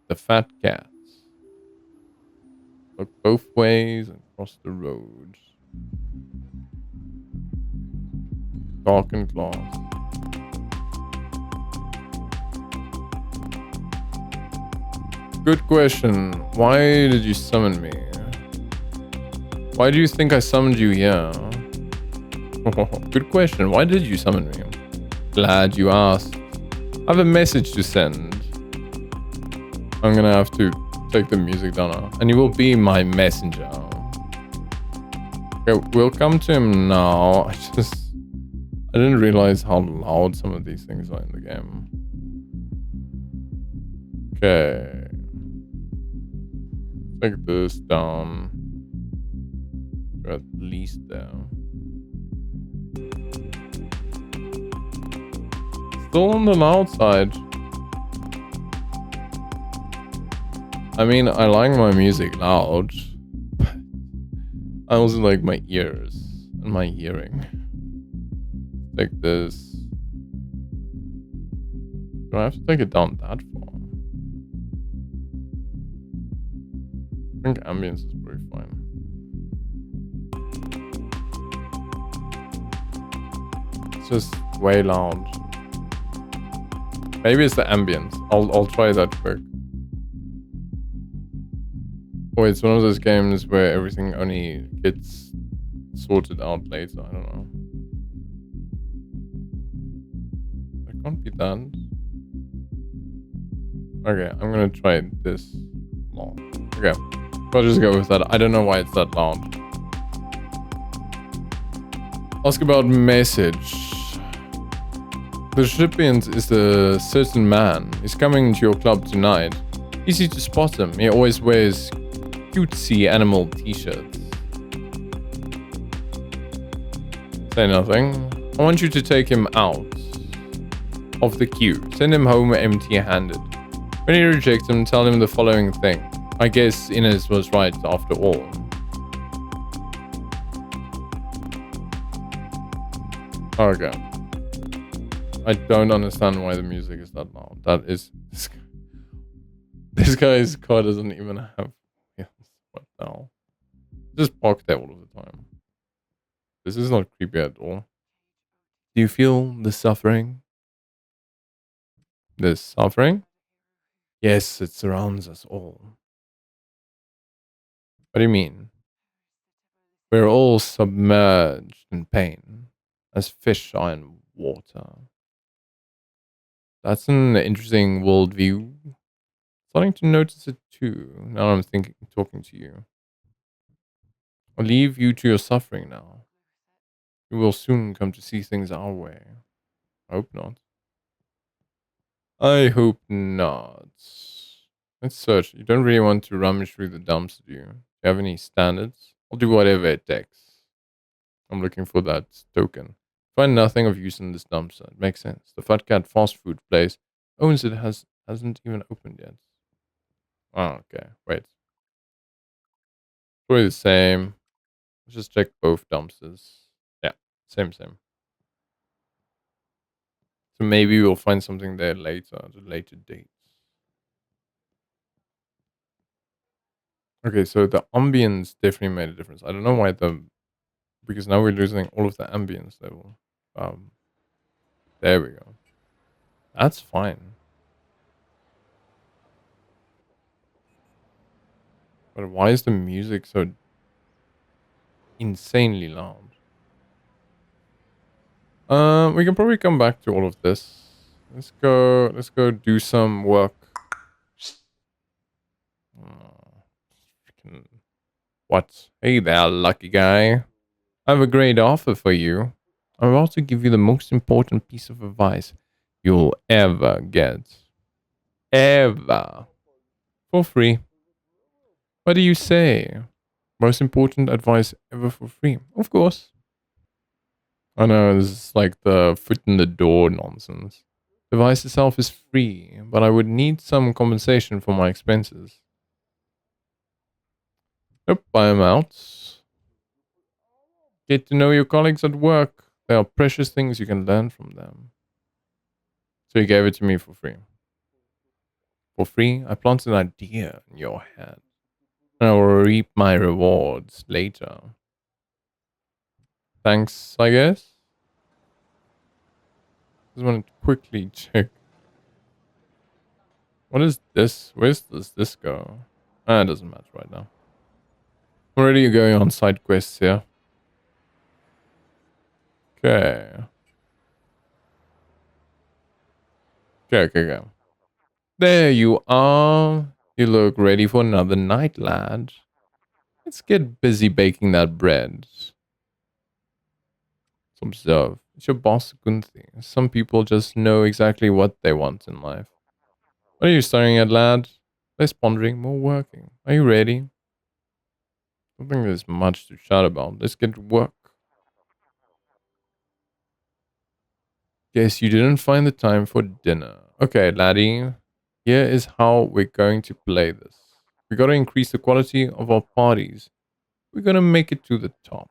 The fat cats. Look both ways and cross the road. Darkened glass. Good question. Why did you summon me? Why do you think I summoned you here? Good question. Why did you summon me? Glad you asked. I have a message to send. I'm gonna have to take the music down now. And you will be my messenger. Okay, we'll come to him now. I didn't realize how loud some of these things are in the game. Okay. Take this down. To at least there. Still on the loud side. I mean, I like my music loud. I also like my ears and my hearing. Take this. Do I have to take it down that far? I think ambience is pretty fine. It's just way loud. Maybe it's the ambience. I'll try that quick. Or it's one of those games where everything only gets sorted out later. I don't know. That can't be that. Okay, I'm gonna try this. Okay, I'll just go with that. I don't know why it's that loud. Ask about message. The recipient is a certain man. He's coming into your club tonight. Easy to spot him. He always wears cutesy animal t-shirts. Say nothing. I want you to take him out of the queue. Send him home empty-handed. When you reject him, tell him the following thing. I guess Inez was right after all. Okay. I don't understand why the music is that loud. That is... This guy's car doesn't even have. Yes, what the hell? Just park there all of the time. This is not creepy at all. Do you feel the suffering? The suffering? Yes, it surrounds us all. What do you mean? We're all submerged in pain, as fish are in water. That's an interesting worldview. Starting to notice it too. Now I'm thinking, talking to you. I'll leave you to your suffering now. You will soon come to see things our way. I hope not. I hope not. Let's search. You don't really want to rummage through the dumps, do you? Do you have any standards? I'll do whatever it takes. I'm looking for that token. Find nothing of use in this dumpster. It makes sense. The Fat Cat fast food place owns it hasn't even opened yet. Oh, okay. Wait. Probably the same. Let's just check both dumpsters. Yeah, same. So maybe we'll find something there later, at a later date. Okay, so the ambience definitely made a difference. I don't know why because now we're losing all of the ambience level. Um, there we go. That's fine. But why is the music so insanely loud? We can probably come back to all of this. Let's go do some work. Oh, freaking what? Hey there, lucky guy. I have a great offer for you. I'm about to give you the most important piece of advice you'll ever get. Ever. For free. What do you say? Most important advice ever for free. Of course. I know, this is like the foot in the door nonsense. The device itself is free, but I would need some compensation for my expenses. Nope, I am out. Get to know your colleagues at work. There are precious things you can learn from them. So he gave it to me for free. For free, I planted an idea in your head. And I will reap my rewards later. Thanks, I guess. Just want to quickly check. What is this? Where does this go? Ah, it doesn't matter right now. I'm already going on side quests here. Okay. Okay. There you are. You look ready for another night, lad. Let's get busy baking that bread. Let's observe. It's your boss, Gunther. Some people just know exactly what they want in life. What are you staring at, lad? Less pondering, more working. Are you ready? I don't think there's much to chat about. Let's get to work. Guess you didn't find the time for dinner. Okay, laddie. Here is how we're going to play this. We gotta increase the quality of our parties. We're gonna make it to the top.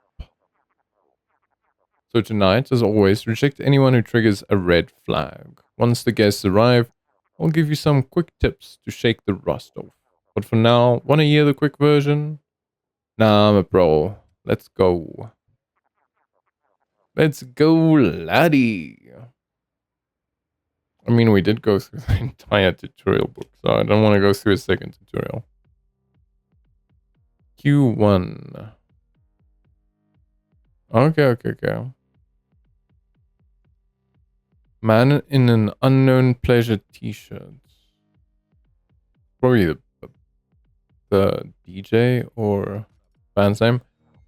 So tonight, as always, reject anyone who triggers a red flag. Once the guests arrive, I'll give you some quick tips to shake the rust off. But for now, wanna hear the quick version? Nah, I'm a pro. Let's go. Let's go, laddie. I mean, we did go through the entire tutorial book, so I don't want to go through a second tutorial. Q1. Okay. Man in an unknown pleasure t-shirt. Probably the DJ or band's name.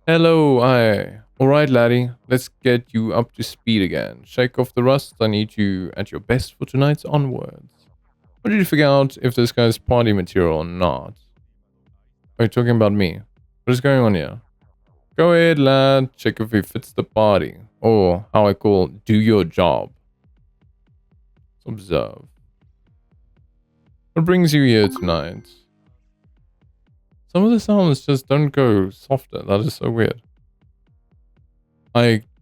Hello, I. Alright, laddie. Let's get you up to speed again. Shake off the rust. I need you at your best for tonight's onwards. What did you figure out if this guy's party material or not? Are you talking about me? What is going on here? Go ahead, lad. Check if he fits the party. Or how I call do your job. Let's observe. What brings you here tonight? Some of the sounds just don't go softer. That is so weird.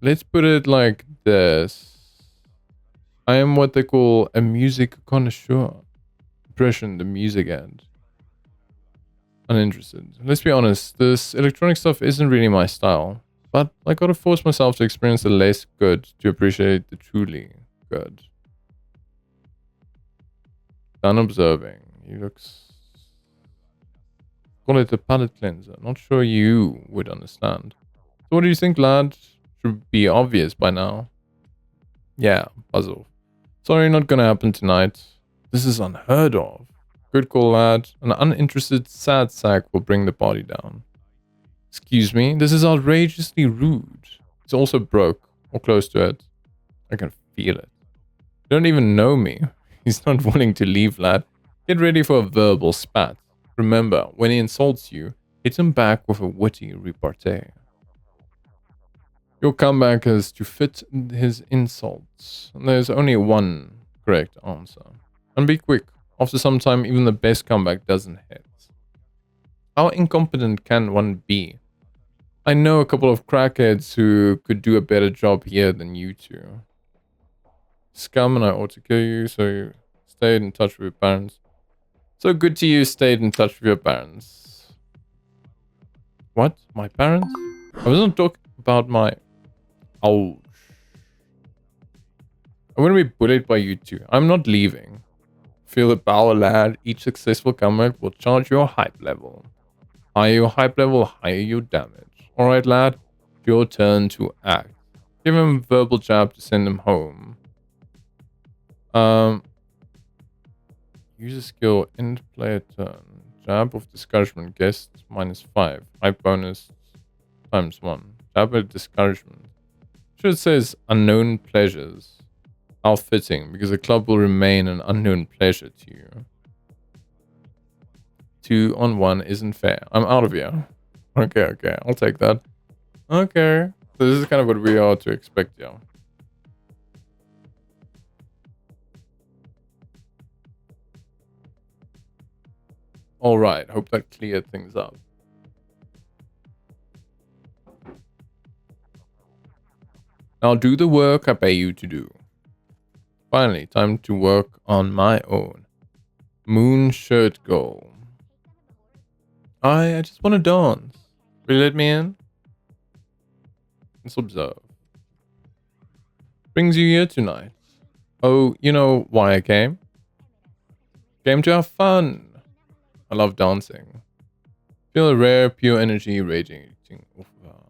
Let's put it like this. I am what they call a music connoisseur. Impression, the music end. Uninterested. Let's be honest, this electronic stuff isn't really my style. But I gotta force myself to experience the less good to appreciate the truly good. Done observing. He looks... Call it a palate cleanser. Not sure you would understand. So what do you think, lad? Should be obvious by now. Yeah, puzzle. Sorry, not gonna happen tonight. This is unheard of. Good call, lad. An uninterested sad sack will bring the party down. Excuse me, this is outrageously rude. It's also broke, or close to it. I can feel it. You don't even know me. He's not willing to leave, lad. Get ready for a verbal spat. Remember, when he insults you, hit him back with a witty repartee. Your comeback is to fit his insults. There's only one correct answer. And be quick. After some time, even the best comeback doesn't hit. How incompetent can one be? I know a couple of crackheads who could do a better job here than you two. Scum and I ought to kill you, so you stayed in touch with your parents. So good to you stayed in touch with your parents. What? My parents? I wasn't talking about my... Ouch. I'm gonna be bullied by you two. I'm not leaving. Feel the power, lad. Each successful comeback will charge your hype level. Higher your hype level, higher your damage. Alright, lad. Your turn to act. Give him a verbal jab to send him home. Use a skill, end player turn. Jab of discouragement, guest -5. Hype bonus ×1. Jab of discouragement. Sure, it says unknown pleasures. How fitting, because the club will remain an unknown pleasure to you. 2 on 1 isn't fair. I'm out of here. Okay, I'll take that. Okay. So this is kind of what we are to expect, yeah. Alright, hope that cleared things up. Now do the work I pay you to do. Finally, time to work on my own. Moon shirt goal. I just want to dance. Will you let me in? Let's observe. Brings you here tonight. Oh, you know why I came? Came to have fun. I love dancing. Feel a rare, pure energy radiating off of her.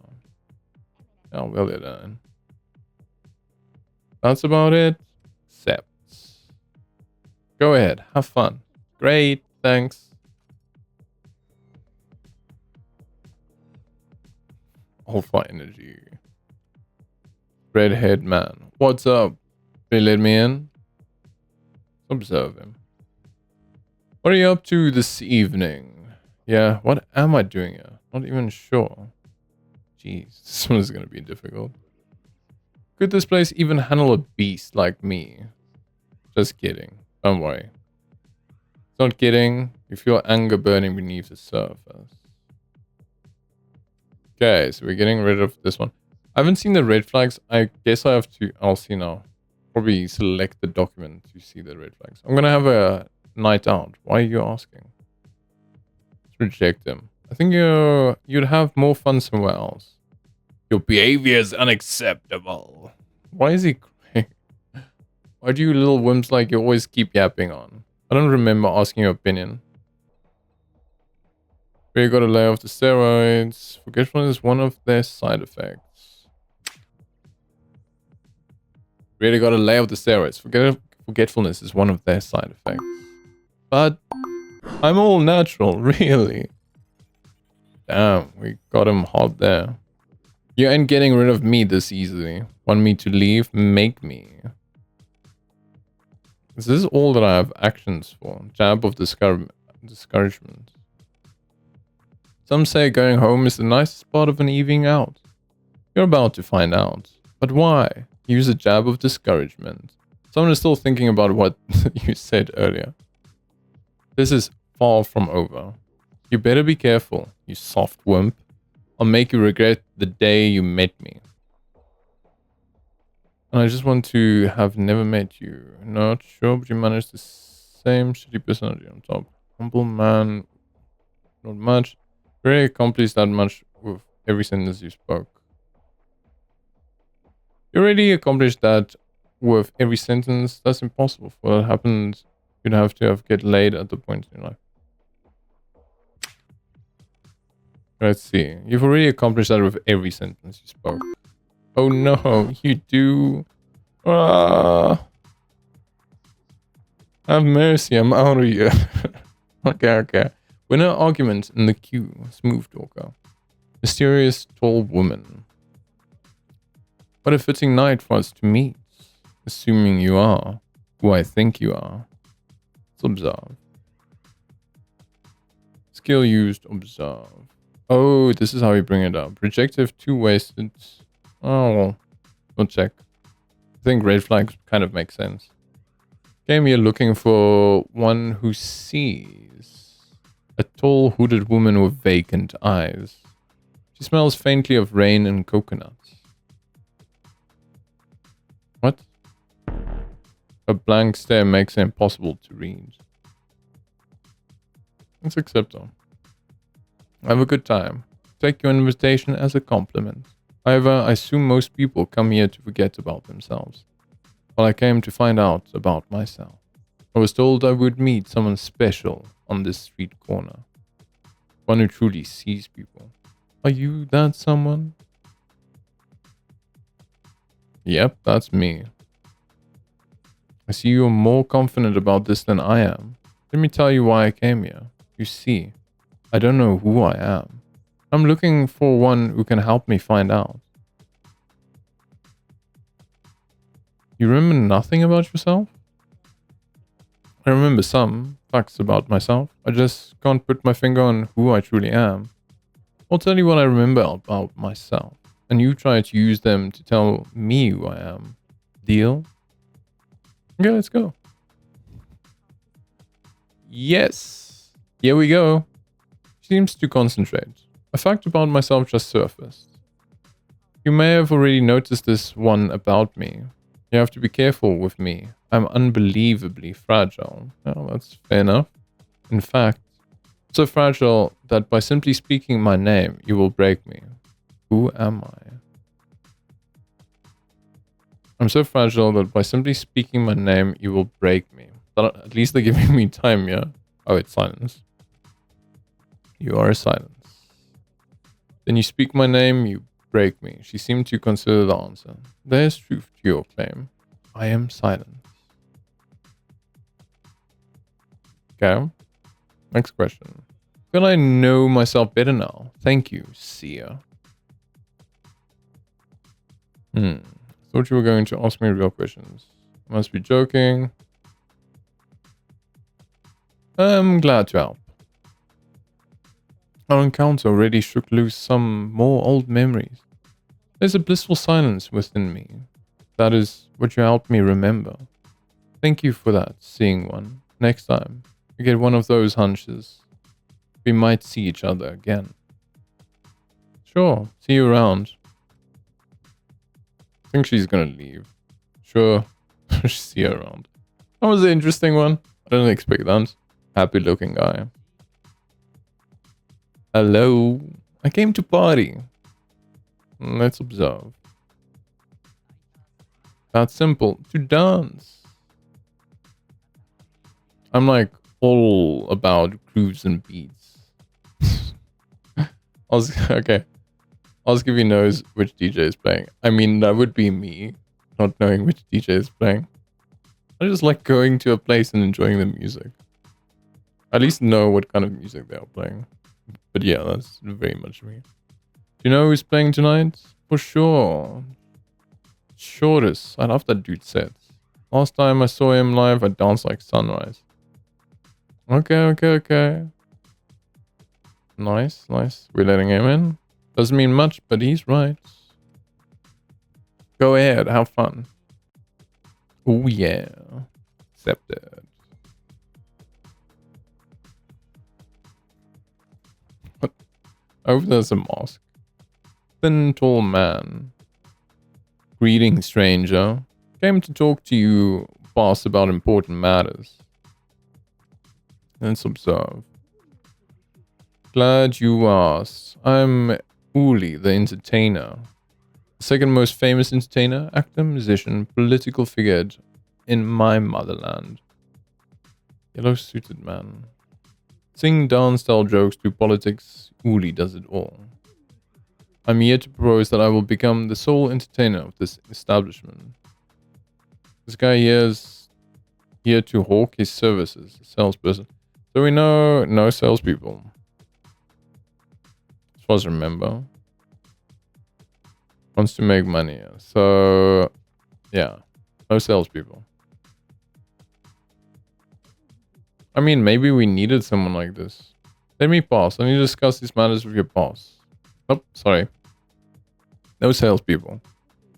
Oh, well then. That's about it. Except. Go ahead, have fun. Great, thanks. Alpha energy. Redhead man. What's up? Will you let me in? Observe him. What are you up to this evening? Yeah, what am I doing here? Not even sure. Jeez, this one is gonna be difficult. Could this place even handle a beast like me? Just kidding. Don't worry. It's not kidding. You feel anger burning beneath the surface. Okay, so we're getting rid of this one. I haven't seen the red flags. I guess I have to... I'll see now. Probably select the document to see the red flags. I'm gonna have a night out. Why are you asking? Let's reject him. I think you'd have more fun somewhere else. Your behavior is unacceptable. Why is he crying? Why do you little wimps like you always keep yapping on? I don't remember asking your opinion. We gotta lay off the steroids. Forgetfulness is one of their side effects. Really gotta lay off the steroids. Forgetfulness is one of their side effects. But I'm all natural, really. Damn, we got him hot there. You ain't getting rid of me this easily. Want me to leave? Make me. Is this all that I have actions for? Jab of discouragement. Some say going home is the nicest part of an evening out. You're about to find out. But why? Use a jab of discouragement. Someone is still thinking about what you said earlier. This is far from over. You better be careful, you soft wimp. I'll make you regret the day you met me. And I just want to have never met you. Not sure, but you manage the same shitty personality on top. Humble man Not much. Really accomplished that much with every sentence you spoke. You already accomplished that with every sentence. That's impossible. For that happens, you'd have to get laid at the point in your life. Let's see. You've already accomplished that with every sentence you spoke. Oh no, you do. Ah, have mercy. I'm out of here. Okay. Winner argument in the queue. Smooth talker. Mysterious tall woman. What a fitting night for us to meet. Assuming you are who I think you are. Let's observe. Skill used, observe. Oh, this is how you bring it up. Rejective, two wasted. Oh, well, we'll check. I think red flags kind of make sense. Came here looking for one who sees. A tall, hooded woman with vacant eyes. She smells faintly of rain and coconuts. What? A blank stare makes it impossible to read. Let's accept them. Have a good time. Take your invitation as a compliment. However, I assume most people come here to forget about themselves. Well, I came to find out about myself. I was told I would meet someone special on this street corner. One who truly sees people. Are you that someone? Yep, that's me. I see you're more confident about this than I am. Let me tell you why I came here. You see, I don't know who I am. I'm looking for one who can help me find out. You remember nothing about yourself? I remember some facts about myself. I just can't put my finger on who I truly am. I'll tell you what I remember about myself, and you try to use them to tell me who I am. Deal? Okay, let's go. Yes. Here we go. Seems to concentrate. A fact about myself just surfaced. You may have already noticed this one about me. You have to be careful with me. I'm unbelievably fragile. Well, that's fair enough. In fact, so fragile that by simply speaking my name, you will break me. Who am I? I'm so fragile that by simply speaking my name, you will break me. But at least they're giving me time, yeah? Oh, it's silence. You are a silence. Then you speak my name, you break me. She seemed to consider the answer. There is truth to your claim. I am silence. Okay. Next question. Feel I know myself better now. Thank you, Sia. Thought you were going to ask me real questions. Must be joking. I'm glad to help. Our encounter already shook loose some more old memories. There's a blissful silence within me. That is what you helped me remember. Thank you for that, seeing one. Next time, you get one of those hunches. We might see each other again. Sure, see you around. I think she's gonna leave. Sure, see you around. That was an interesting one. I didn't expect that. Happy looking guy. Hello. I came to party. Let's observe. That's simple. To dance. I'm like all about grooves and beats. Okay. Ask if he knows which DJ is playing. I mean, that would be me, not knowing which DJ is playing. I just like going to a place and enjoying the music. At least know what kind of music they are playing. But yeah, that's very much me. Do you know who's playing tonight? For sure. Shortest. I love that dude's sets. Last time I saw him live, I danced like sunrise. Okay. Nice. We're letting him in. Doesn't mean much, but he's right. Go ahead, have fun. Oh yeah. Accepted. What? Oh, there's a mask. Thin, tall man. Greeting, stranger. Came to talk to you, boss, about important matters. Let's observe. Glad you asked. I'm Uli, the entertainer. The second most famous entertainer, actor, musician, political figure in my motherland. Yellow-suited man. Sing, dance, tell jokes, do politics. Uli does it all. I'm here to propose that I will become the sole entertainer of this establishment. This guy here is here to hawk his services, a salesperson. So we know no salespeople. As far as I remember. Wants to make money. So, yeah. No salespeople. I mean, maybe we needed someone like this. Let me pass. I need to discuss these matters with your boss. Oh, sorry. No salespeople.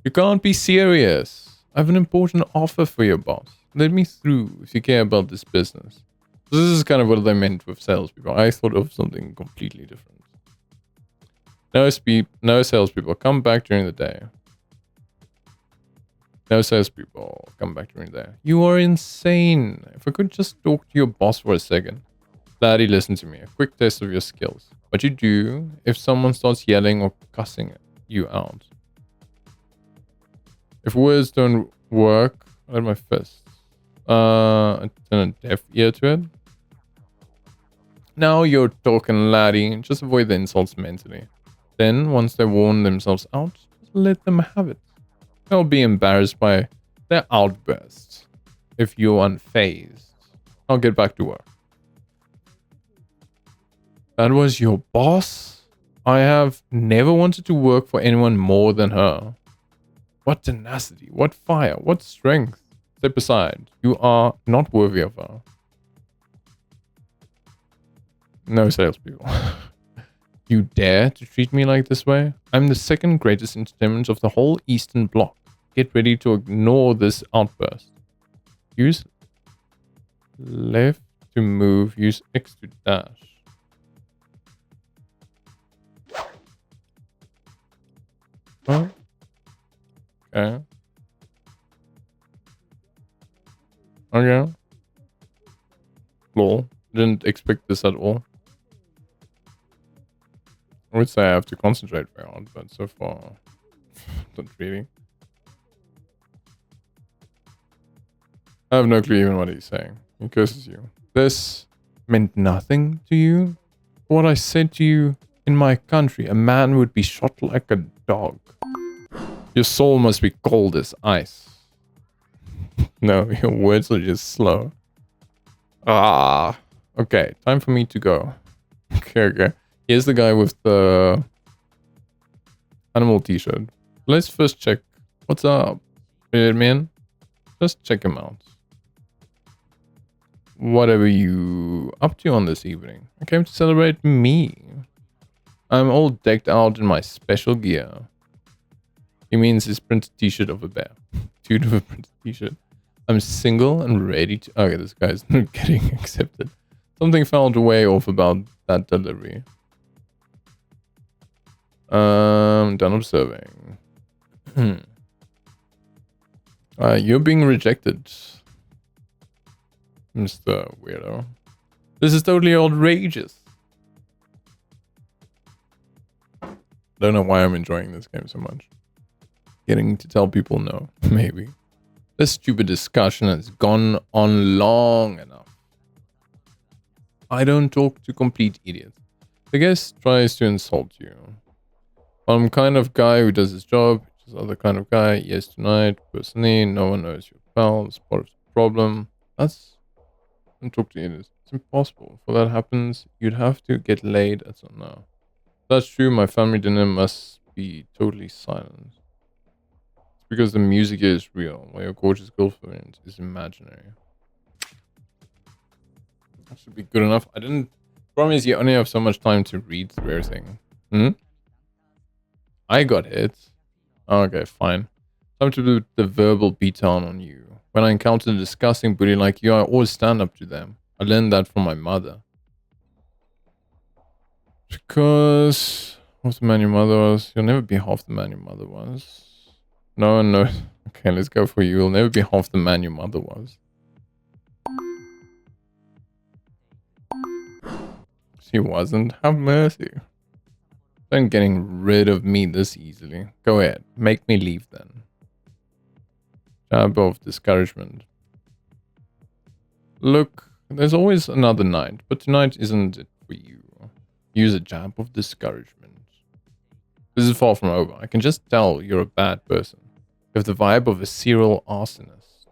You can't be serious. I have an important offer for your boss. Let me through if you care about this business. This is kind of what they meant with salespeople. I thought of something completely different. No salespeople. Come back during the day. No salespeople. Come back during the day. You are insane. If I could just talk to your boss for a second. Laddie, listen to me. A quick test of your skills. What you do if someone starts yelling or cussing you out. If words don't work, I had my fists. I turn a deaf ear to it. Now you're talking, laddie. Just avoid the insults mentally. Then, once they worn themselves out, just let them have it. They'll be embarrassed by their outbursts. If you're unfazed, I'll get back to work. That was your boss? I have never wanted to work for anyone more than her. What tenacity, what fire, what strength. Step aside. You are not worthy of her. No salespeople. You dare to treat me like this way? I'm the second greatest entertainment of the whole Eastern Bloc. Get ready to ignore this outburst. Use left to move. Use X to dash. Oh. Okay. Okay. Lol. Didn't expect this at all. I would say I have to concentrate very hard, but so far, not really. I have no clue even what he's saying. He curses you. This meant nothing to you? What I said to you, in my country, a man would be shot like a dog. Your soul must be cold as ice. No, your words are just slow. Ah. Okay, time for me to go. Okay. Here's the guy with the animal t-shirt. Let's first check. What's up, weird man? Just check him out. What are you up to on this evening? I came to celebrate me. I'm all decked out in my special gear. He means his printed t-shirt of a bear. Dude of a printed t-shirt. I'm single and ready to... Okay, this guy's not getting accepted. Something felt way off about that delivery. Done observing. You're being rejected, Mr. Weirdo. This is totally outrageous. Don't know why I'm enjoying this game so much. Getting to tell people no, maybe. This stupid discussion has gone on long enough. I don't talk to complete idiots. The guest tries to insult you. I'm kind of guy who does his job. Just other kind of guy. Yes, tonight. Personally, no one knows your pal. It's part of the problem. Don't talk to idiots. It's impossible. For that happens, you'd have to get laid at some now. That's true. My family dinner must be totally silent. It's because the music is real, while your gorgeous girlfriend is imaginary. That should be good enough. I didn't promise you only have so much time to read through everything. I got hit. Okay, fine. Time to do the verbal beatdown on you. When I encounter a disgusting bully like you, I always stand up to them. I learned that from my mother. Because... What's the man your mother was? You'll never be half the man your mother was. No. Okay, let's go for you. You'll never be half the man your mother was. She wasn't. Have mercy. Don't getting rid of me this easily. Go ahead. Make me leave then. Jab of discouragement. Look, there's always another night, but tonight isn't it for you. Use a jab of discouragement. This is far from over. I can just tell you're a bad person. You have the vibe of a serial arsonist.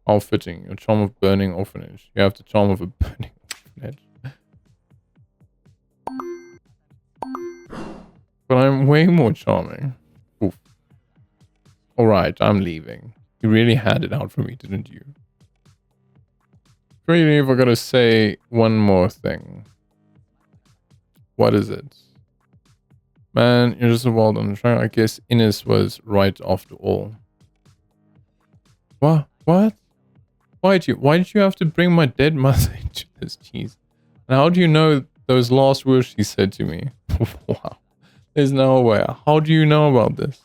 How fitting. Your charm of burning orphanage. You have the charm of a burning orphanage. But I'm way more charming. Oof. Alright, I'm leaving. You really had it out for me, didn't you? Before you leave, I gotta say one more thing. What is it? Man, you're just a wild on track. I guess Ines was right after all. What? What? Why did you have to bring my dead mother into this? Jeez. And how do you know those last words she said to me? Wow. There's no way. How do you know about this?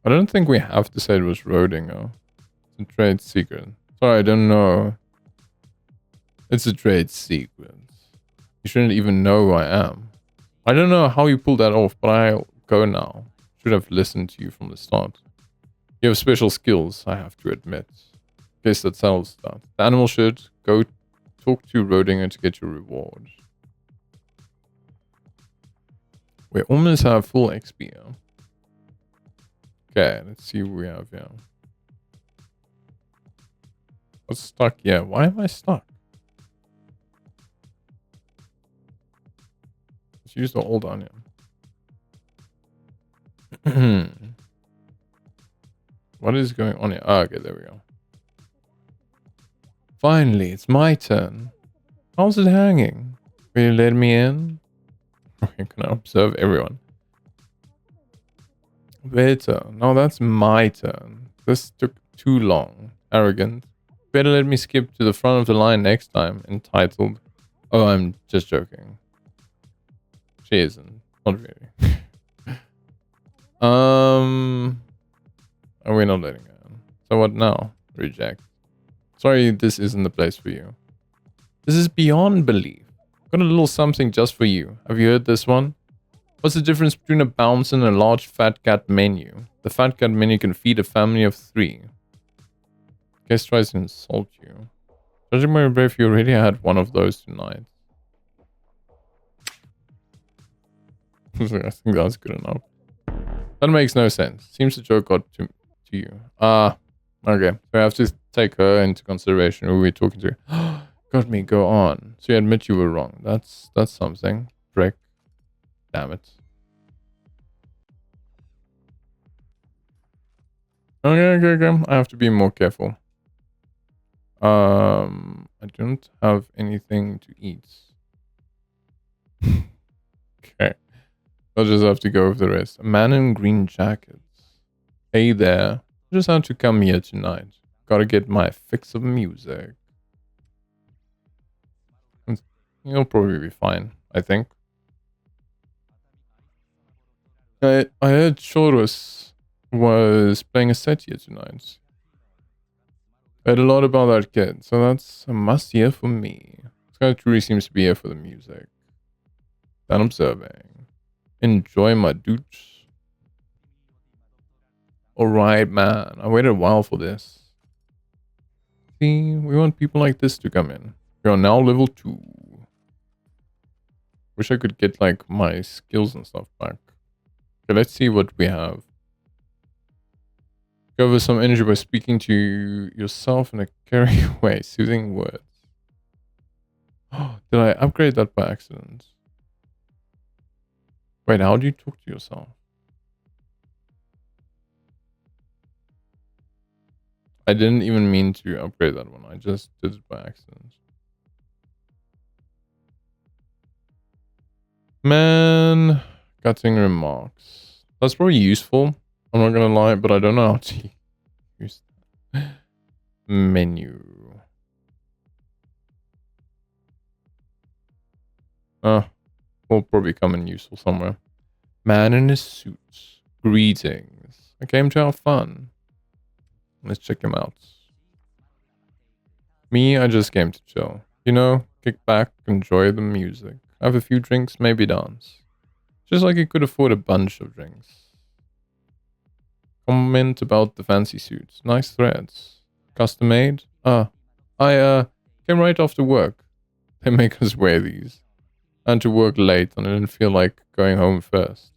I don't think we have to say it was Roding. It's a trade secret. Sorry, I don't know. It's a trade secret. You shouldn't even know who I am. I don't know how you pulled that off, but I'll go now. Should have listened to you from the start. You have special skills, I have to admit. Guess that settles that. The animal should go talk to Rodinger to get your reward. We almost have full XP here. Okay, let's see what we have here. What's stuck? Yeah, why am I stuck? Let's use the old onion. What is going on here? Oh, okay, there we go. Finally, it's my turn. How's it hanging? Will you let me in? I'm gonna observe everyone. Better. No, that's my turn. This took too long. Arrogant. Better let me skip to the front of the line next time. Entitled. Oh, I'm just joking. She isn't. Not really. We're not letting her in. So what now? Reject. Sorry, this isn't the place for you. This is beyond belief. Got a little something just for you. Have you heard this one? What's the difference between a bounce and a large fat cat menu? The fat cat menu can feed a family of 3. Guest tries to insult you. Judging by your brave, you already had one of those tonight. I think that's good enough. That makes no sense. Seems the joke got to you. Okay. So I have to take her into consideration. Who are we talking to? Got me. Go on. So you admit you were wrong. That's something. Prick. Damn it. Okay. I have to be more careful. I don't have anything to eat. Okay. I'll just have to go with the rest. A man in green jackets. Hey there. Just had to come here tonight. Gotta get my fix of music. You'll probably be fine, I think. I heard Chorus was playing a set here tonight. I heard a lot about that kid, so that's a must hear for me. This guy truly seems to be here for the music. Then observing. Enjoy my dudes. Alright, man. I waited a while for this. See, we want people like this to come in. We are now level 2. Wish I could get, like, my skills and stuff back. Okay, let's see what we have. Cover some energy by speaking to yourself in a carry way, soothing words. Oh, did I upgrade that by accident? Wait, how do you talk to yourself? I didn't even mean to upgrade that one. I just did it by accident. Man, cutting remarks. That's probably useful. I'm not gonna lie, but I don't know how to use that. Menu. Will probably come in useful somewhere. Man in his suit. Greetings. I came to have fun. Let's check him out. Me, I just came to chill. You know, kick back, enjoy the music, have a few drinks, maybe dance. Just like you could afford a bunch of drinks. Comment about the fancy suits. Nice threads. Custom made? I came right after work. They make us wear these. And to work late and I didn't feel like going home first.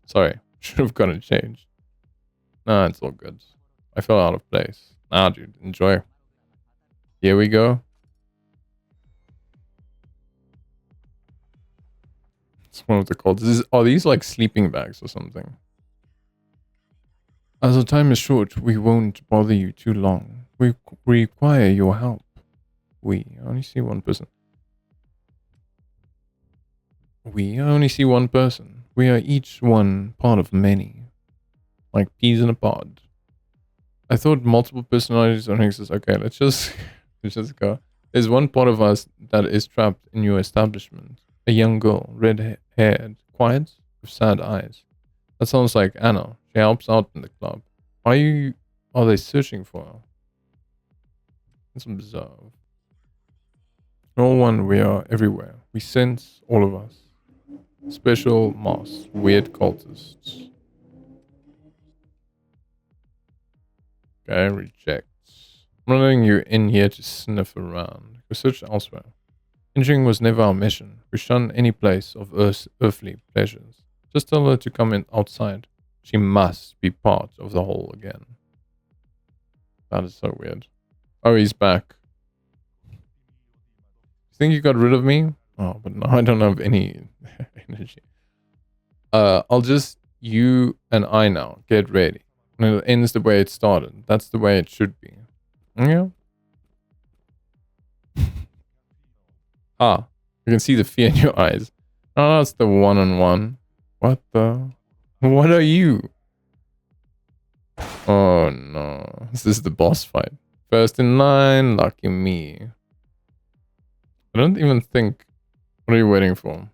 Sorry, should have gotten changed. Nah, it's all good. I felt out of place. Nah, dude, enjoy. Here we go. It's one of the calls. Are these like sleeping bags or something? As the time is short, we won't bother you too long. We require your help. I only see one person. I only see one person. We are each one part of many. Like peas in a pod. I thought multiple personalities don't exist. Okay, let's just go. There's one part of us that is trapped in your establishment. A young girl, red-haired, quiet, with sad eyes. That sounds like Anna. She helps out in the club. Are they searching for her? Let's observe. No one, we are everywhere. We sense all of us. Special moss, weird cultists. Okay, rejects. I'm not letting you in here to sniff around. Go search elsewhere. Entering was never our mission. We shun any place of earthly pleasures. Just tell her to come in outside. She must be part of the whole again. That is so weird. Oh, he's back. You think you got rid of me? Oh, but now I don't have any energy. I'll just you and I now get ready. And it ends the way it started. That's the way it should be. Yeah. You can see the fear in your eyes. Oh, that's the one-on-one. What the? What are you? Oh no. This is the boss fight. First in line, lucky me. I don't even think... What are you waiting for?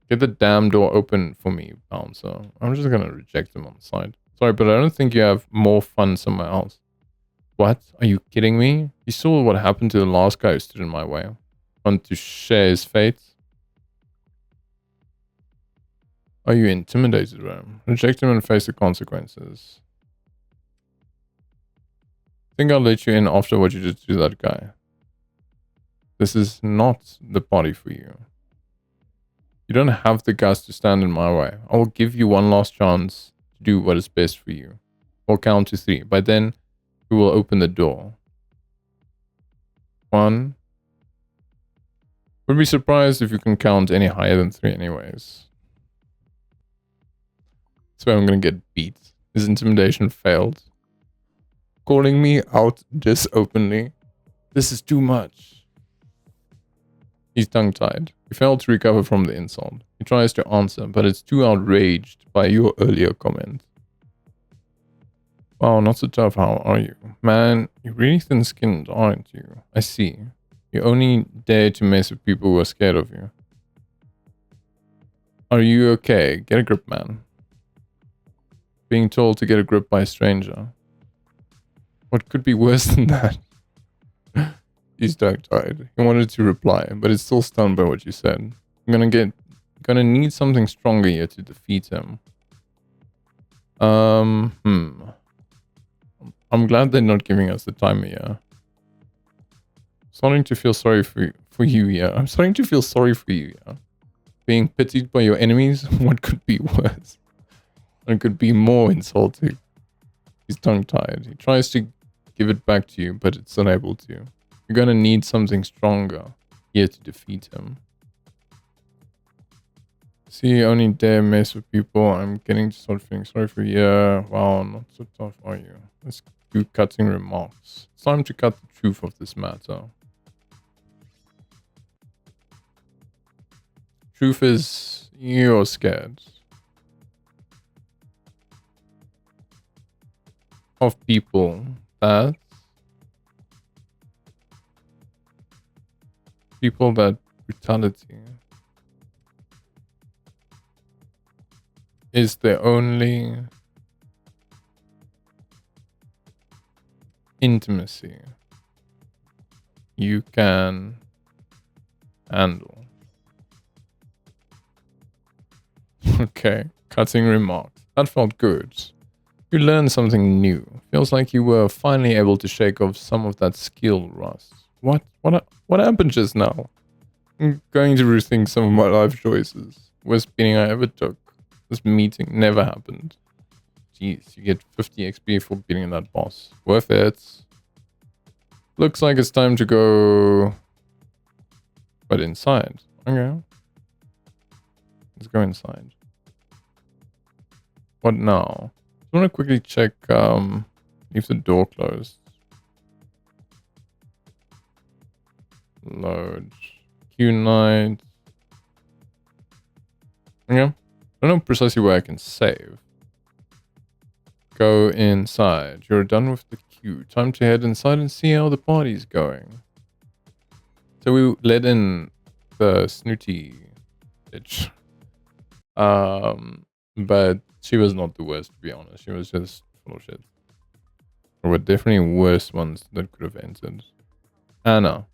Get the damn door open for me, bouncer. I'm just gonna reject him on the side. Sorry, but I don't think you have more fun somewhere else. What? Are you kidding me? You saw what happened to the last guy who stood in my way. Want to share his fate? Are you intimidated by him? Reject him and face the consequences. Think I'll let you in after what you did to that guy. This is not the party for you. You don't have the guts to stand in my way. I will give you one last chance to do what is best for you. I'll count to 3. By then, we will open the door. 1. Would be surprised if you can count any higher than 3 anyways. That's where I'm gonna get beat. His intimidation failed. Calling me out this openly. This is too much. He's tongue-tied. He failed to recover from the insult. He tries to answer, but it's too outraged by your earlier comment. Wow, not so tough, how are you? Man, you're really thin-skinned, aren't you? I see. You only dare to mess with people who are scared of you. Are you okay? Get a grip, man. Being told to get a grip by a stranger. What could be worse than that? He's tongue-tied. He wanted to reply, but is still stunned by what you said. I'm gonna need something stronger here to defeat him. I'm glad they're not giving us the timer here. Starting to feel sorry for you, yeah. I'm starting to feel sorry for you, yeah. Being pitied by your enemies? What could be worse? What could be more insulting? He's tongue-tied. He tries to give it back to you, but it's unable to. You're gonna need something stronger here to defeat him. See, you only dare mess with people. I'm getting to start feeling sorry for you. Yeah, wow, not so tough, are you? Let's do cutting remarks. It's time to cut the truth of this matter. Truth is, you're scared. Of people that brutality is the only intimacy you can handle. Okay, cutting remarks. That felt good. You learned something new. Feels like you were finally able to shake off some of that skill rust. What happened just now? I'm going to rethink some of my life choices. Worst meeting I ever took. This meeting never happened. Jeez, you get 50 XP for beating that boss. Worth it. Looks like it's time to go... But inside. Okay. Let's go inside. What now? I want to quickly check if the door closed. Load. Q night. Okay. I don't know precisely where I can save. Go inside. You're done with the queue. Time to head inside and see how the party's going. So we let in the snooty bitch. But she was not the worst, to be honest. She was just full of shit. There were definitely worse ones that could have entered. Anna.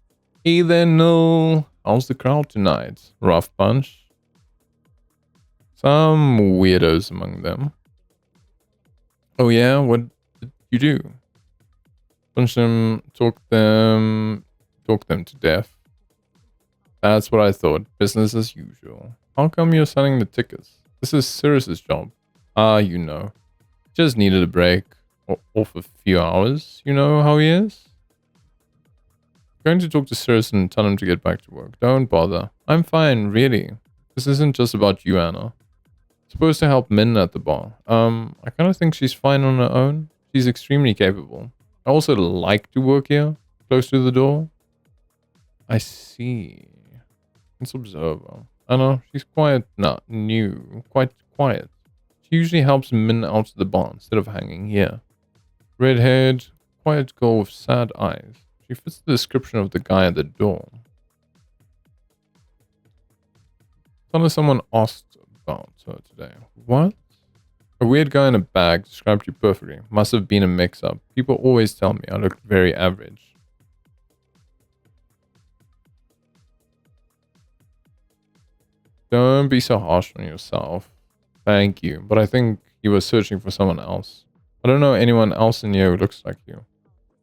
Hey there, no. How's the crowd tonight? Rough bunch? Some weirdos among them. Oh yeah? What did you do? Punch them, talk them to death. That's what I thought. Business as usual. How come you're selling the tickets? This is Cyrus's job. Ah, you know. Just needed a break. Off a few hours. You know how he is? Going to talk to Cyrus and tell him to get back to work. Don't bother. I'm fine, really. This isn't just about you, Anna. Supposed to help Min at the bar. I kind of think she's fine on her own. She's extremely capable. I also like to work here, close to the door. I see. Let's observe her. Anna, she's quiet, not new, quite quiet. She usually helps Min out to the bar instead of hanging here. Red-haired, quiet girl with sad eyes. She fits the description of the guy at the door. Tell her someone asked about her today. What? A weird guy in a bag described you perfectly. Must have been a mix-up. People always tell me I look very average. Don't be so harsh on yourself. Thank you, but I think you were searching for someone else. I don't know anyone else in here who looks like you.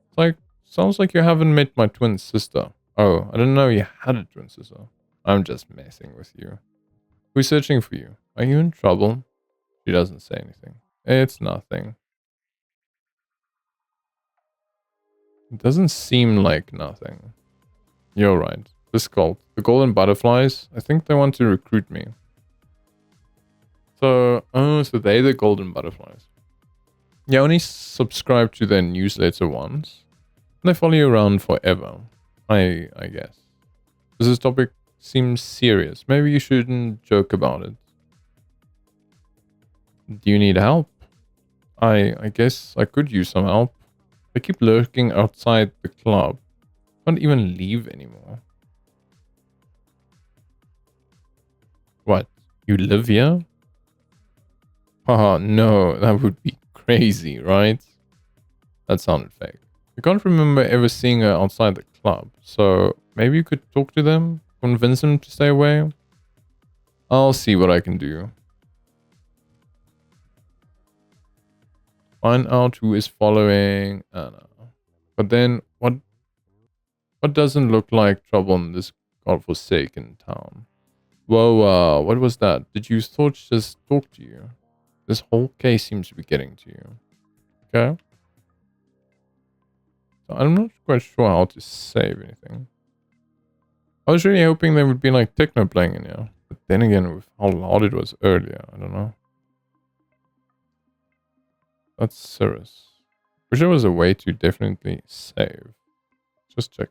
It's like, sounds like you haven't met my twin sister. Oh, I didn't know you had a twin sister. I'm just messing with you. Who's searching for you? Are you in trouble? She doesn't say anything. It's nothing. It doesn't seem like nothing. You're right. This cult, the Golden Butterflies, I think they want to recruit me. So, so they're the Golden Butterflies. Yeah, I only subscribe to their newsletter once. And they follow you around forever. I guess. Does this topic seem serious? Maybe you shouldn't joke about it. Do you need help? I guess I could use some help. I keep lurking outside the club. Can't even leave anymore. What? You live here? Haha, no, that would be crazy, right? That sounded fake. I can't remember ever seeing her outside the club, so maybe you could talk to them? Convince them to stay away? I'll see what I can do. Find out who is following Anna. But then, what doesn't look like trouble in this godforsaken town? Whoa, what was that? Did you thought she just talked to you? This whole case seems to be getting to you. Okay. So I'm not quite sure how to save anything. I was really hoping there would be like techno playing in here. But then again, with how loud it was earlier, I don't know. That's Cirrus. Wish there was a way to definitely save. Just check.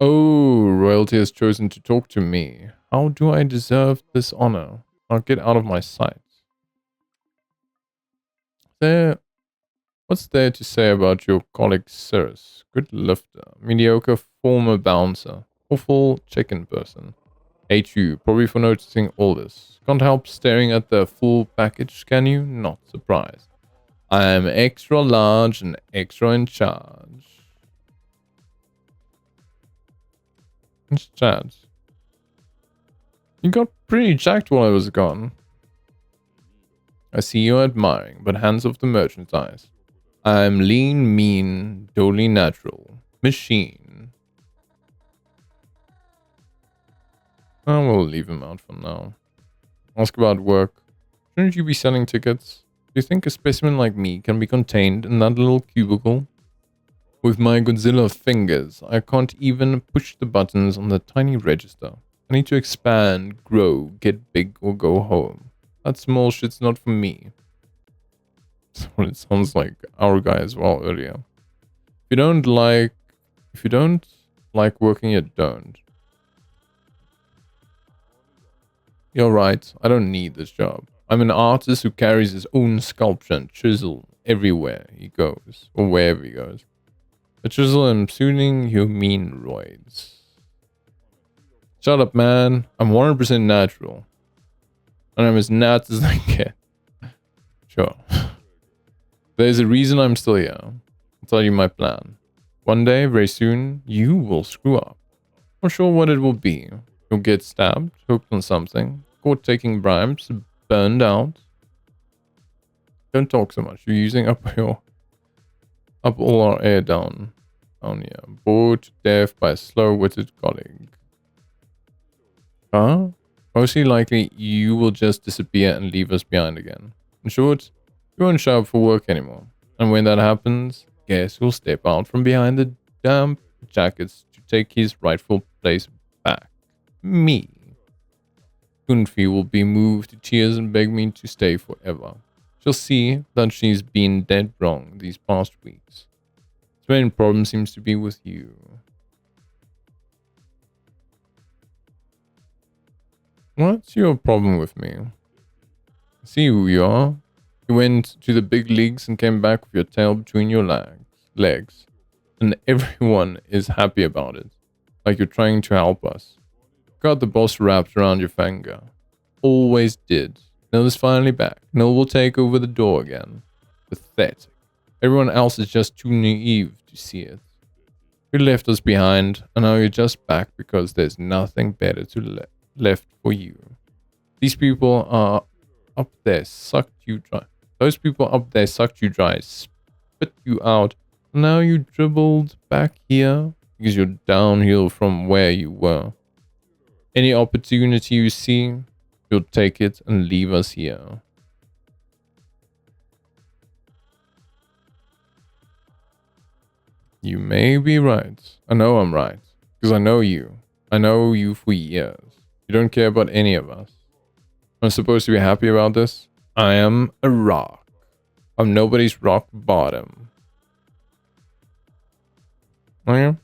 Oh, royalty has chosen to talk to me. How do I deserve this honor? I'll get out of my sight. What's there to say about your colleague Cirrus? Good lifter. Mediocre former bouncer. Awful chicken person. Hate you, probably for noticing all this. Can't help staring at the full package, can you? Not surprised. I'm extra large and extra in charge. What's chat? You got pretty jacked while I was gone. I see you admiring, but hands off the merchandise. I'm lean, mean, totally natural. Machine. Oh, we'll leave him out for now. Ask about work. Shouldn't you be selling tickets? Do you think a specimen like me can be contained in that little cubicle? With my Godzilla fingers, I can't even push the buttons on the tiny register. I need to expand, grow, get big, or go home. That small shit's not for me. That's what it sounds like our guy as well earlier. If you don't like working, you don't. You're right, I don't need this job. I'm an artist who carries his own sculpture and chisel everywhere he goes, or wherever he goes. A chisel and suiting humanoids. Shut up, man. I'm 100% natural. And I'm as nat as I get. Sure. There's a reason I'm still here. I'll tell you my plan. One day, very soon, you will screw up. Not sure what it will be. You'll get stabbed, hooked on something, caught taking bribes, burned out. Don't talk so much. You're using up all our air down here. Bored to death by a slow-witted colleague. Huh? Mostly likely, you will just disappear and leave us behind again. In short, you won't show up for work anymore. And when that happens, guess who'll step out from behind the damp jackets to take his rightful place back? Me. Kunfi will be moved to tears and beg me to stay forever. She'll see that she's been dead wrong these past weeks. The main problem seems to be with you. What's your problem with me? I see who you are. You went to the big leagues and came back with your tail between your legs. And everyone is happy about it. Like you're trying to help us. Got the boss wrapped around your finger. Always did. Nell's finally back. Nell will take over the door again. Pathetic. Everyone else is just too naive to see it. You left us behind, and now you're just back because there's nothing better to left for you. These people are up there sucked you dry. Those people up there sucked you dry, spit you out. Now you dribbled back here because you're downhill from where you were. Any opportunity you see, you'll take it and leave us here. You may be right. I know I'm right. Because I know you. I know you for years. You don't care about any of us. I'm supposed to be happy about this? I am a rock. I'm nobody's rock bottom. Okay?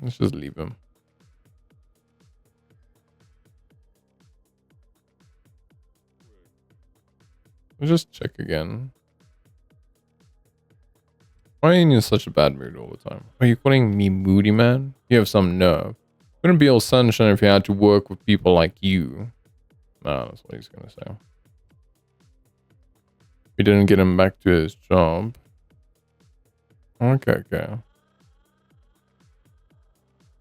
Let's just leave him. Let's just check again. Why are you in such a bad mood all the time? Are you calling me moody, man? You have some nerve. Wouldn't be all sunshine if you had to work with people like you. Nah, that's what he's gonna say. We didn't get him back to his job. Okay.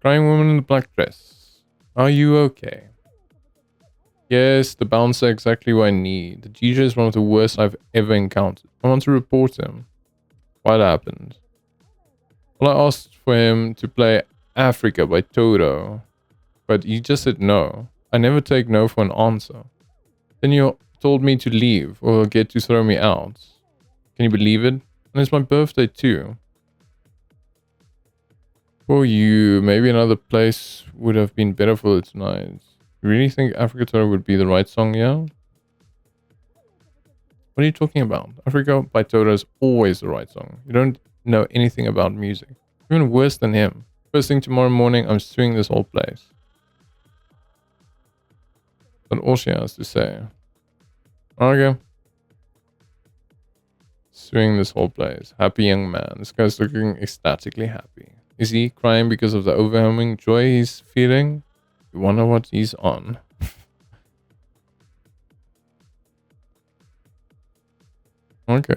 Crying woman in the black dress. Are you okay? Yes, the bouncer exactly what I need. The DJ is one of the worst I've ever encountered. I want to report him. What happened? Well, I asked for him to play Africa by Toto, but he just said no. I never take no for an answer. Then you told me to leave or get to throw me out. Can you believe it? And it's my birthday too. For you, maybe another place would have been better for tonight. You really think Africa Toto would be the right song, yeah? What are you talking about? Africa by Toto is always the right song. You don't know anything about music. Even worse than him. First thing tomorrow morning, I'm suing this whole place. That's all she has to say. Okay. Suing this whole place. Happy young man. This guy's looking ecstatically happy. Is he crying because of the overwhelming joy he's feeling? You wonder what he's on. Okay.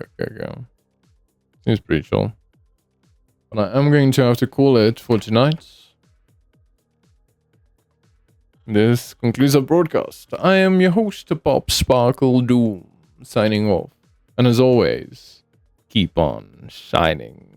Seems pretty chill. But I am going to have to call it for tonight. This concludes our broadcast. I am your host, Pop Sparkle Doom, signing off. And as always, keep on shining.